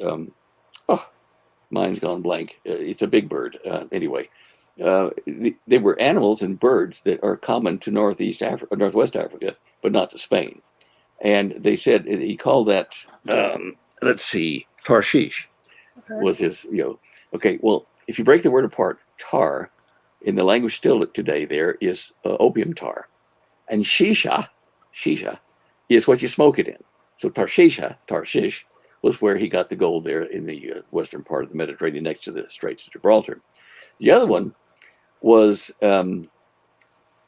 Mine's gone blank. It's a big bird. Anyway. They were animals and birds that are common to Northwest Africa, but not to Spain. And they said he called that, Tarshish was his, Okay, well, if you break the word apart, tar, in the language still today there is opium tar. And shisha is what you smoke it in. So Tarshish was where he got the gold there in the western part of the Mediterranean next to the Straits of Gibraltar. The other one was in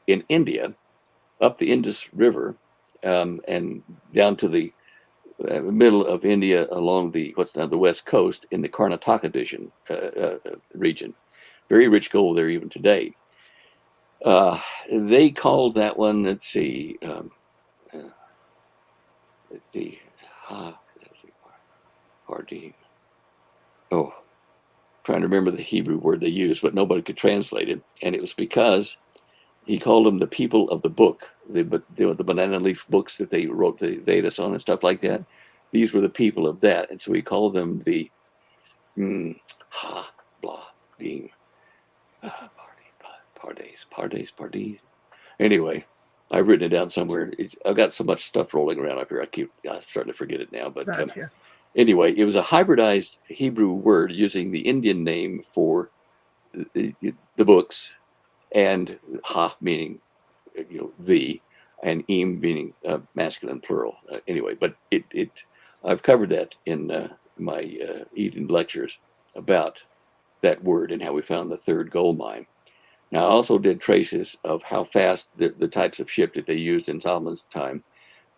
India, up the Indus River, and down to the middle of India along what's now the west coast in the Karnataka region. Very rich gold there even today. They called that one, Pardim. Trying to remember the Hebrew word they used, but nobody could translate it. And it was because he called them the people of the book, the banana leaf books that they wrote the Vedas on and stuff like that. These were the people of that. And so he called them the Pardes. Anyway, I've written it down somewhere. I've got so much stuff rolling around up here. I'm starting to forget it now. But gotcha. Anyway, it was a hybridized Hebrew word using the Indian name for the books, and ha meaning the, and im meaning masculine plural. Anyway, but I've covered that in my Eden lectures about that word and how we found the 3rd gold mine. Now, I also did traces of how fast the types of ship that they used in Solomon's time,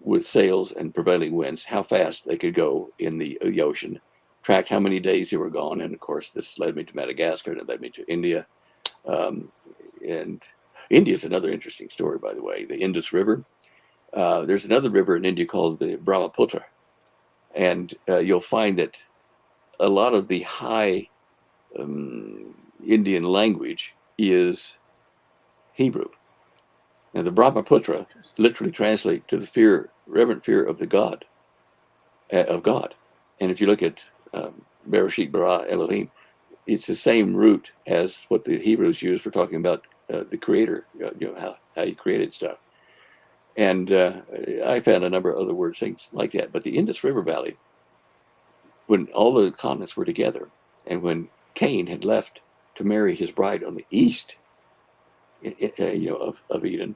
with sails and prevailing winds, how fast they could go in the ocean, tracked how many days they were gone. And of course, this led me to Madagascar, and it led me to India. And India is another interesting story, by the way. The Indus River. There's another river in India called the Brahmaputra. And you'll find that a lot of the high Indian language is Hebrew. Now, the Brahmaputra literally translates to the reverent fear of the God, of God. And if you look at Bereshit bara Elohim, it's the same root as what the Hebrews use for talking about the Creator, how He created stuff. And I found a number of other words, things like that. But the Indus River Valley, when all the continents were together, and when Cain had left to marry his bride on the east, of Eden,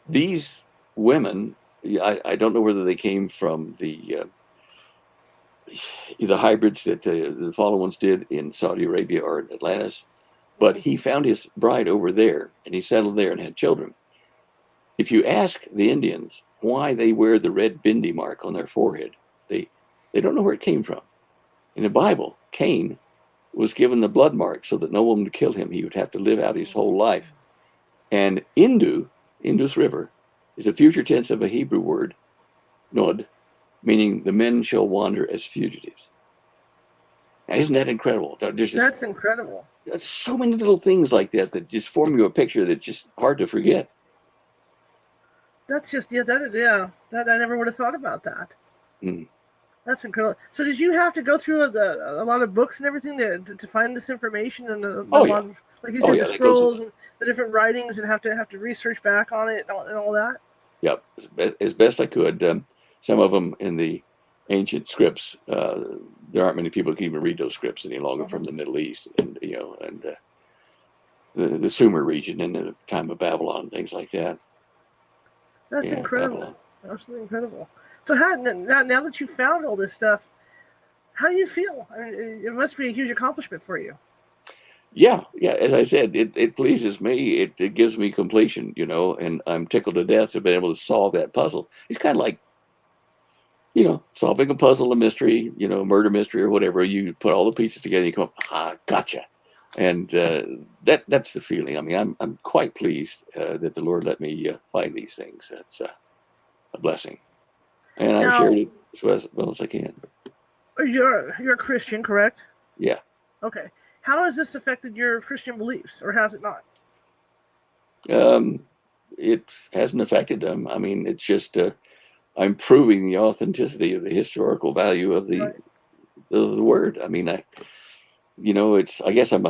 these women, I don't know whether they came from the hybrids that the fallen ones did in Saudi Arabia or in Atlantis, but he found his bride over there, and he settled there and had children. If you ask the Indians why they wear the red bindi mark on their forehead, they don't know where it came from. In the Bible, Cain was given the blood mark so that no one would kill him. He would have to live out his whole life. And Indus River, is a future tense of a Hebrew word, nod, meaning the men shall wander as fugitives. Now, isn't that incredible? That's incredible. There's so many little things like that just form you a picture that's just hard to forget. That's just, that I never would have thought about that. Mm. That's incredible. So did you have to go through a lot of books and everything to find this information and lot of, like you said, the scrolls and the different writings, and have to research back on it and all that? Yep, as best I could. Some of them in the ancient scripts, there aren't many people who can even read those scripts any longer from the Middle East, and the Sumer region in the time of Babylon and things like that. That's incredible. Babylon. Absolutely incredible. So now that you found all this stuff, how do you feel? I mean, it must be a huge accomplishment for you. Yeah. As I said, it pleases me. It gives me completion, and I'm tickled to death to be able to solve that puzzle. It's kind of like, solving a puzzle, a mystery, murder mystery or whatever. You put all the pieces together, and you come up, gotcha. And that's the feeling. I mean, I'm quite pleased that the Lord let me find these things. That's a blessing, and I've shared it as well as I can. You're a Christian, correct? Yeah. Okay. How has this affected your Christian beliefs, or has it not? It hasn't affected them. I mean, it's just I'm proving the authenticity of the historical value of the word. I mean, I guess I'm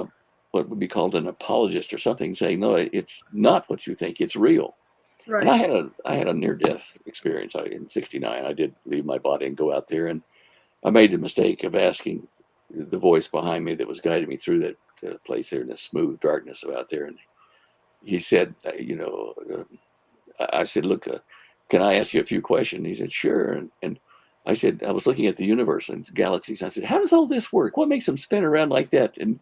what would be called an apologist or something, saying no, it's not what you think. It's real. Right. And I had a near-death experience. In '69, I did leave my body and go out there, and I made the mistake of asking the voice behind me that was guiding me through that place there in the smooth darkness of out there, and he said, I said, look, can I ask you a few questions? He said, sure. And I said, I was looking at the universe and galaxies. I said, how does all this work? What makes them spin around like that? And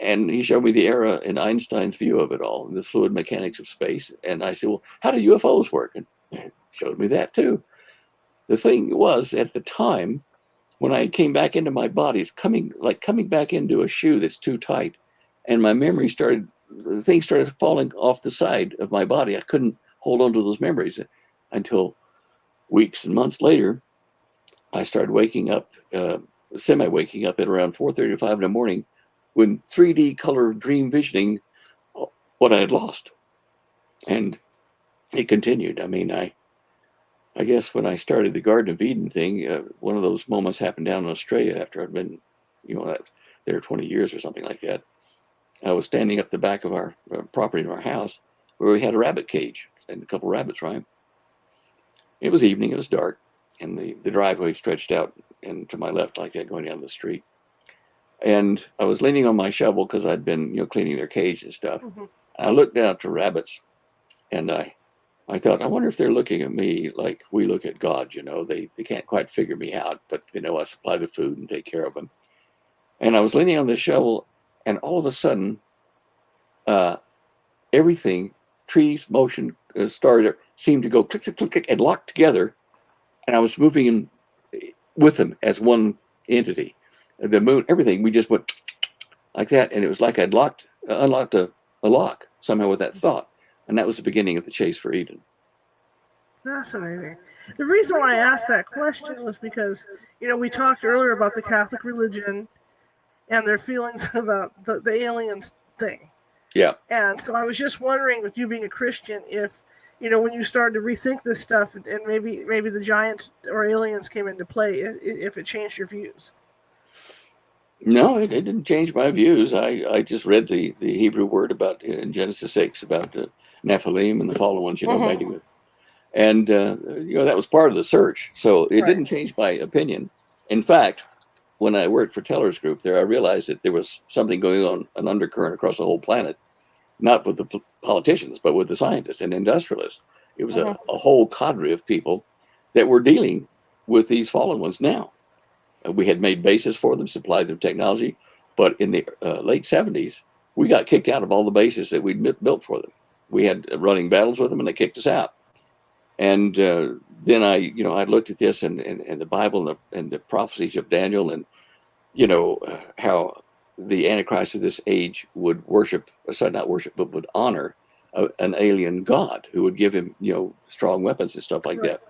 and he showed me the era in Einstein's view of it all, the fluid mechanics of space. And I said, well, how do UFOs work? And he showed me that too. The thing was, at the time, when I came back into my body, it's coming back into a shoe that's too tight. And my memory things started falling off the side of my body. I couldn't hold on to those memories until weeks and months later. I started waking up, semi-waking up at around 4:30 or 5 in the morning, when 3D color dream visioning what I had lost. And it continued. I mean, I guess when I started the Garden of Eden thing, one of those moments happened down in Australia after I'd been, there 20 years or something like that. I was standing up the back of our property in our house where we had a rabbit cage and a couple rabbits, right? It was evening, it was dark, and the driveway stretched out and to my left like that going down the street. And I was leaning on my shovel because I'd been, cleaning their cage and stuff. Mm-hmm. I looked down at the rabbits, and I thought, I wonder if they're looking at me like we look at God. They can't quite figure me out, but they know I supply the food and take care of them. And I was leaning on the shovel, and all of a sudden, everything, trees, motion, stars, seemed to go click, click, click, click, and lock together. And I was moving in with them as one entity, the moon, everything. We just went like that, and it was like I'd unlocked a lock somehow with that thought, and that was the beginning of the chase for Eden. Fascinating. The reason why I asked that question was because, we talked earlier about the Catholic religion and their feelings about the aliens thing. Yeah. And so I was just wondering, with you being a Christian, if, when you started to rethink this stuff and maybe the giants or aliens came into play, if it changed your views. No, it didn't change my views. I just read the Hebrew word about in Genesis 6 about the Nephilim and the fallen ones, mating with. And, that was part of the search. So it didn't change my opinion. In fact, when I worked for Teller's group there, I realized that there was something going on, an undercurrent across the whole planet, not with the politicians, but with the scientists and industrialists. It was a whole cadre of people that were dealing with these fallen ones now. We had made bases for them, supplied them technology, but in the late 70s, we got kicked out of all the bases that we'd built for them. We had running battles with them, and they kicked us out. And then I looked at this and the Bible and the prophecies of Daniel, and how the Antichrist of this age would would honor an alien god who would give him strong weapons and stuff like that.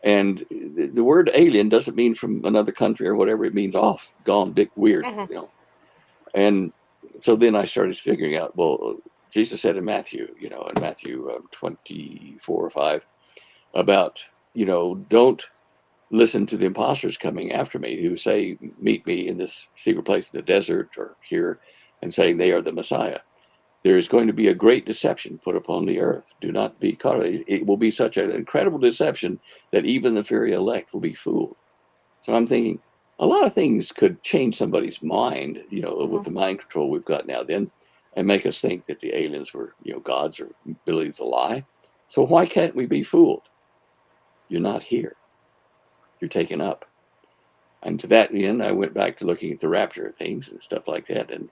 And the word alien doesn't mean from another country or whatever. It means off, gone, dick, weird, And so then I started figuring out, well, Jesus said in Matthew 24 or 5, about, don't listen to the imposters coming after me who say, meet me in this secret place in the desert or here, and saying they are the Messiah. There is going to be a great deception put upon the earth. Do not be caught. It will be such an incredible deception that even the very elect will be fooled. So I'm thinking a lot of things could change somebody's mind, with the mind control we've got now then, and make us think that the aliens were, gods or ability to lie. So why can't we be fooled? You're not here. You're taken up. And to that end, I went back to looking at the rapture things and stuff like that. And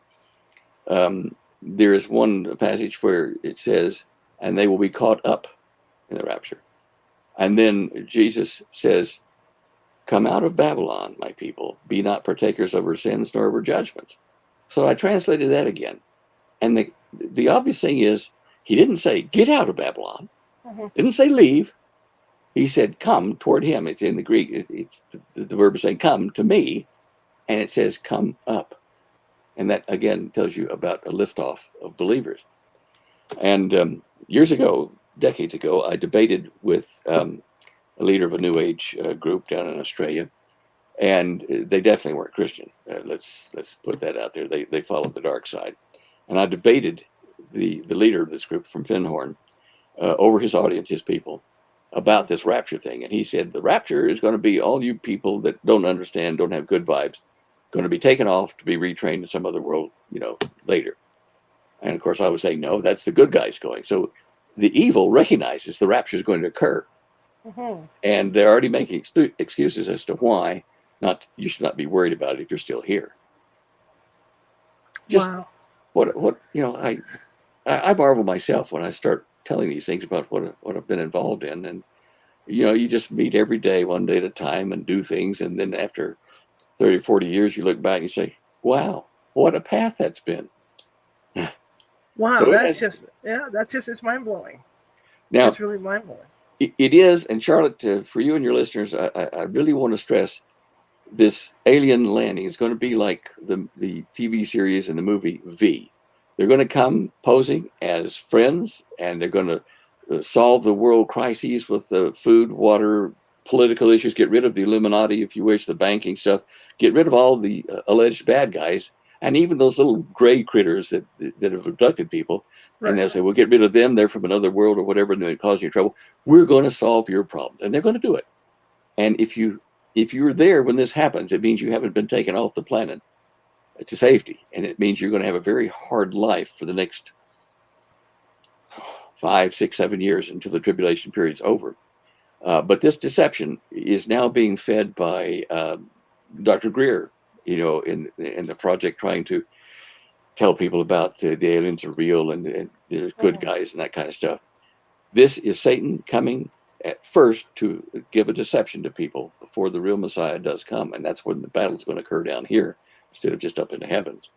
there is one passage where it says, and they will be caught up in the rapture. And then Jesus says, come out of Babylon, my people, be not partakers of her sins nor of her judgments. So I translated that again. And the obvious thing is, he didn't say, get out of Babylon. Didn't say leave. He said, come toward him. It's in the Greek. It's the verb is saying, come to me. And it says, come up. And that, again, tells you about a liftoff of believers. And years ago, decades ago, I debated with a leader of a New Age group down in Australia. And they definitely weren't Christian. Let's put that out there. They followed the dark side. And I debated the leader of this group from Findhorn over his audience, his people, about this rapture thing. And he said, the rapture is going to be all you people that don't understand, don't have good vibes, going to be taken off to be retrained in some other world, later. And of course I was saying, no, that's the good guys going. So the evil recognizes the rapture is going to occur. And they're already making excuses as to why you should not be worried about it if you're still here. Just wow. What I marvel myself when I start telling these things about what I've been involved in. And, you just meet every day, one day at a time, and do things. And then after 30, 40 years, you look back and you say, wow, what a path that's been. Wow, so it's mind-blowing. Now, it's really mind-blowing. It is, and Charlotte, for you and your listeners, I really want to stress this alien landing is going to be like the TV series and the movie V. They're going to come posing as friends, and they're going to solve the world crises with the food, water, political issues, get rid of the Illuminati, if you wish, the banking stuff, get rid of all the alleged bad guys, and even those little gray critters that have abducted people. Right. And they'll say, we'll get rid of them. They're from another world or whatever, and they're causing you trouble. We're going to solve your problem. And they're going to do it. And if you're there when this happens, it means you haven't been taken off the planet to safety. And it means you're going to have a very hard life for the next 5, 6, 7 years until the tribulation period's over. But this deception is now being fed by Dr. Greer, in the project, trying to tell people about the aliens are real and they're good guys and that kind of stuff. This is Satan coming at first to give a deception to people before the real Messiah does come. And that's when the battle's going to occur down here instead of just up in the heavens.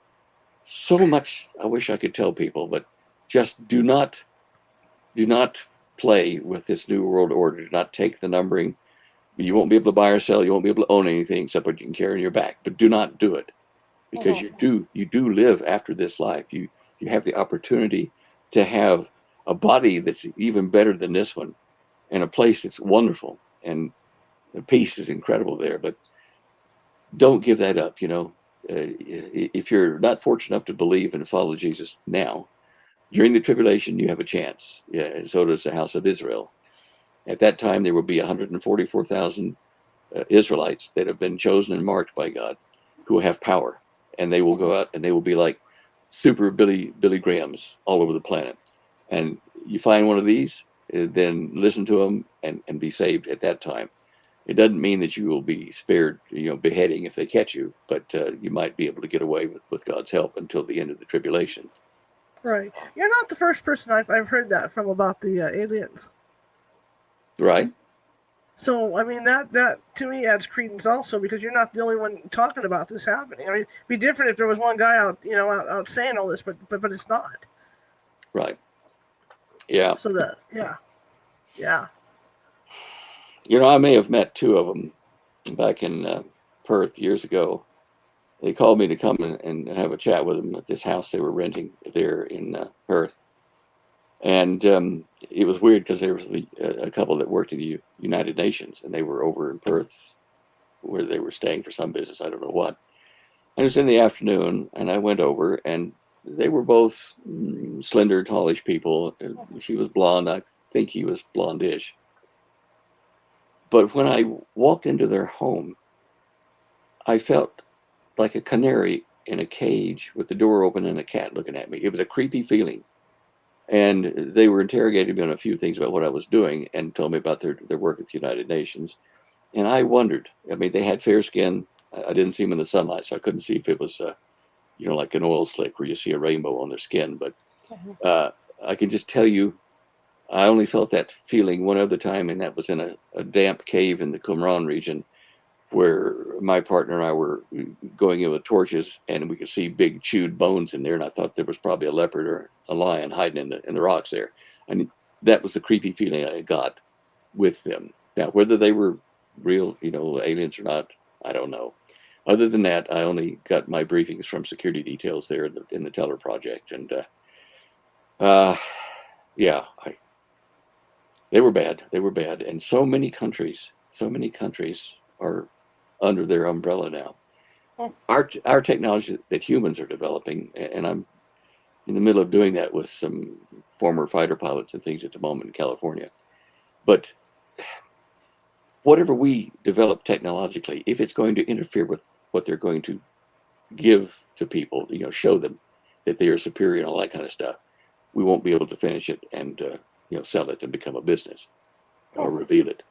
So much I wish I could tell people, but just do not play with this new world order. Do not take the numbering. You won't be able to buy or sell. You won't be able to own anything except what you can carry in your back. But do not do it, because you do live after this life. You have the opportunity to have a body that's even better than this one, and a place that's wonderful, and the peace is incredible there. But don't give that up. If you're not fortunate enough to believe and follow Jesus now, during the tribulation, you have a chance. Yeah, and so does the house of Israel. At that time, there will be 144,000 Israelites that have been chosen and marked by God, who have power, and they will go out and they will be like super Billy Grahams all over the planet. And you find one of these, then listen to them and be saved at that time. It doesn't mean that you will be spared, beheading if they catch you, but you might be able to get away with God's help until the end of the tribulation. Right. You're not the first person I've heard that from about the aliens. Right. So, I mean, that to me adds credence also, because you're not the only one talking about this happening. I mean, it'd be different if there was one guy out saying all this, but it's not. Right. Yeah. So yeah. I may have met two of them back in Perth years ago. They called me to come and have a chat with them at this house they were renting there in Perth. And it was weird because there was a couple that worked at the United Nations, and they were over in Perth where they were staying for some business. I don't know what. And it was in the afternoon, and I went over, and they were both slender, tallish people. She was blonde. I think he was blondish. But when I walked into their home, I felt like a canary in a cage with the door open and a cat looking at me. It was a creepy feeling. And they were interrogating me on a few things about what I was doing and told me about their work at the United Nations. And I wondered, I mean, they had fair skin. I didn't see them in the sunlight, so I couldn't see if it was, like an oil slick where you see a rainbow on their skin. But I can just tell you, I only felt that feeling one other time, and that was in a damp cave in the Qumran region, where my partner and I were going in with torches, and we could see big chewed bones in there, and I thought there was probably a leopard or a lion hiding in the rocks there. And that was the creepy feeling I got with them. Now, whether they were real, aliens or not, I don't know. Other than that, I only got my briefings from security details there in the Teller Project, and they were bad. They were bad, and so many countries are under their umbrella now. Our technology that humans are developing, and I'm in the middle of doing that with some former fighter pilots and things at the moment in California. But whatever we develop technologically, if it's going to interfere with what they're going to give to people, show them that they are superior and all that kind of stuff, we won't be able to finish it and sell it and become a business or reveal it.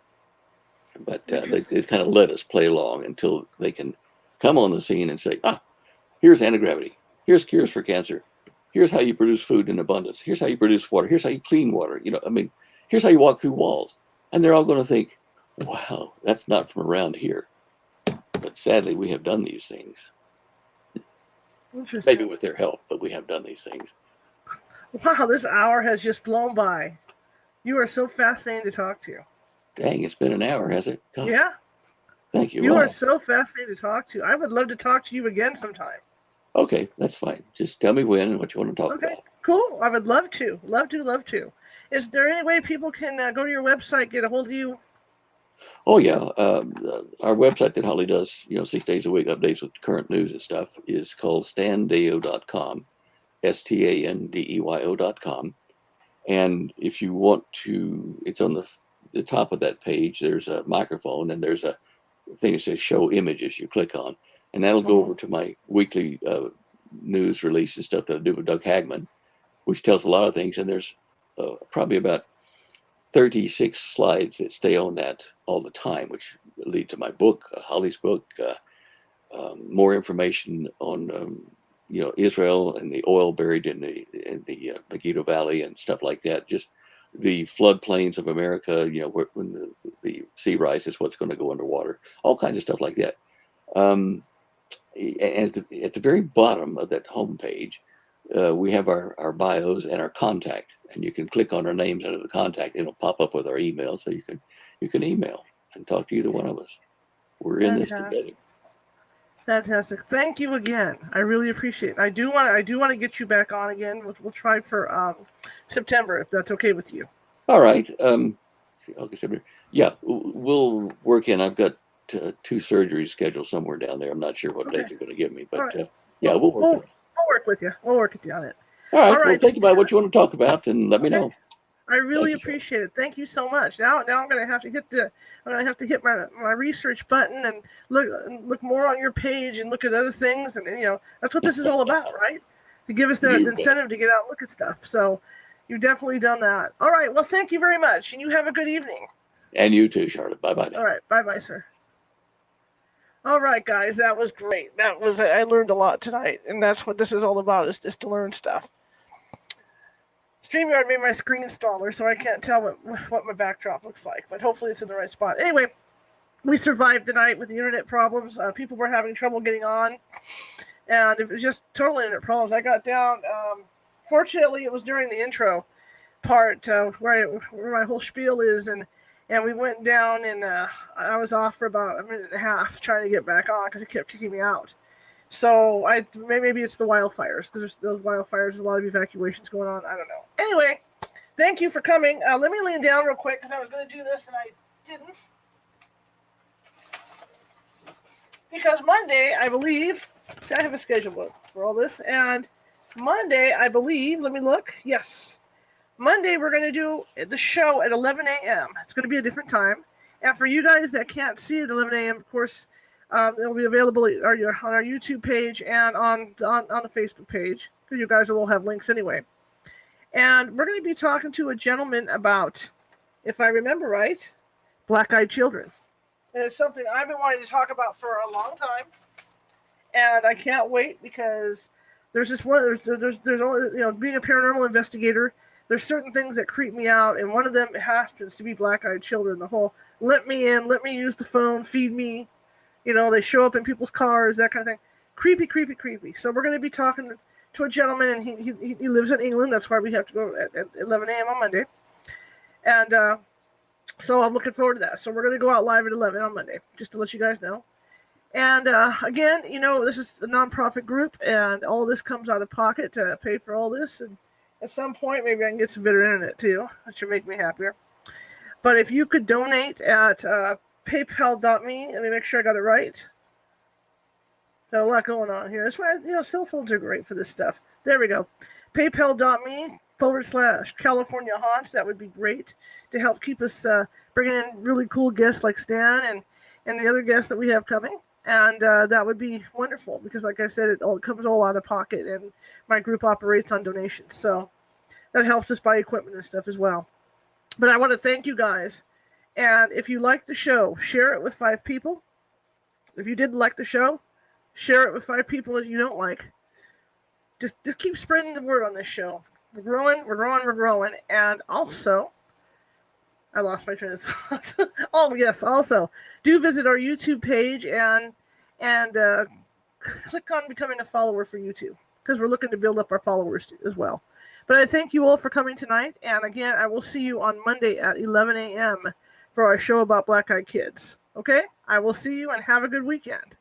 But they kind of let us play along until they can come on the scene and say, here's anti-gravity. Here's cures for cancer. Here's how you produce food in abundance. Here's how you produce water. Here's how you clean water. Here's how you walk through walls. And they're all going to think, wow, that's not from around here. But sadly, we have done these things. Maybe with their help, but we have done these things. Wow, this hour has just blown by. You are so fascinating to talk to. Dang, it's been an hour, has it? Gosh. Yeah. Thank you. You are so fascinating to talk to. I would love to talk to you again sometime. Okay, that's fine. Just tell me when and what you want to talk about. Okay, cool. I would love to. Love to. Is there any way people can go to your website, get a hold of you? Oh, yeah. Our website that Holly does, 6 days a week, updates with current news and stuff, is called standeyo.com, STANDEYO.com. And if you want to, it's on the top of that page, there's a microphone, and there's a thing that says show images you click on, and that'll go over to my weekly news release and stuff that I do with Doug Hagman, which tells a lot of things. And there's probably about 36 slides that stay on that all the time, which lead to my book, Holly's book, more information on Israel and the oil buried in the Megiddo Valley and stuff like that. Just the floodplains of America, when the sea rises, what's going to go underwater, all kinds of stuff like that. And at the very bottom of that homepage, we have our bios and our contact, and you can click on our names under the contact. It'll pop up with our email, so you can email and talk to either one of us. We're in this together. Fantastic. Thank you again. I really appreciate it. I do want to get you back on again. We'll try for September, if that's okay with you. All right. September. Yeah, we'll work in. I've got 2 surgeries scheduled somewhere down there. I'm not sure what date you're going to give me, but right. Yeah, we'll work with you. We'll work with you on it. All right. Well, think about what you want to talk about and let me know. I really appreciate it. Thank you so much. Now I'm going to have to hit my research button and look more on your page and look at other things, and that's what this is all about, right? To give us the incentive to get out and look at stuff. So you've definitely done that. All right. Well, thank you very much, and you have a good evening. And you too, Charlotte. Bye bye. All right. Bye bye, sir. All right, guys. That was great. I learned a lot tonight, and that's what this is all about, is just to learn stuff. StreamYard made my screen installer, so I can't tell what my backdrop looks like, but hopefully it's in the right spot. Anyway, we survived tonight with the internet problems. People were having trouble getting on, and it was just total internet problems. I got down. Fortunately, it was during the intro part where my whole spiel is, and we went down, and I was off for about a minute and a half trying to get back on because it kept kicking me out. So maybe it's the wildfires, because there's those wildfires, there's a lot of evacuations going on. I don't know. Anyway, thank you for coming. Let me lean down real quick because I was going to do this and I didn't. Because Monday, I believe, I have a schedule book for all this, and Monday, I believe, let me look. Yes. Monday, we're going to do the show at 11 a.m. It's going to be a different time. And for you guys that can't see it at 11 a.m., of course, it'll be available on our YouTube page and on the Facebook page, because you guys will all have links anyway. And we're going to be talking to a gentleman about, if I remember right, black-eyed children. And it's something I've been wanting to talk about for a long time, and I can't wait, because there's this one. There's only, being a paranormal investigator, there's certain things that creep me out, and one of them happens to be black-eyed children. The whole let me in, let me use the phone, feed me. They show up in people's cars, that kind of thing. Creepy, creepy, creepy. So we're going to be talking to a gentleman, and he lives in England. That's why we have to go at 11 a.m. on Monday. And so I'm looking forward to that. So we're going to go out live at 11 on Monday, just to let you guys know. And again, this is a nonprofit group, and all this comes out of pocket to pay for all this. And at some point, maybe I can get some better internet too, which would make me happier. But if you could donate at PayPal.me. Let me make sure I got it right. Got a lot going on here. That's why, cell phones are great for this stuff. There we go. PayPal.me/California Haunts. That would be great to help keep us bringing in really cool guests like Stan and the other guests that we have coming. And that would be wonderful, because, like I said, it comes all out of pocket, and my group operates on donations. So that helps us buy equipment and stuff as well. But I want to thank you guys. And if you like the show, share it with 5 people. If you didn't like the show, share it with 5 people that you don't like. Just keep spreading the word on this show. We're growing. And also, I lost my train of thought. Oh, yes. Also, do visit our YouTube page and click on becoming a follower for YouTube, because we're looking to build up our followers as well. But I thank you all for coming tonight. And again, I will see you on Monday at 11 a.m. for our show about black-eyed kids. Okay? I will see you, and have a good weekend.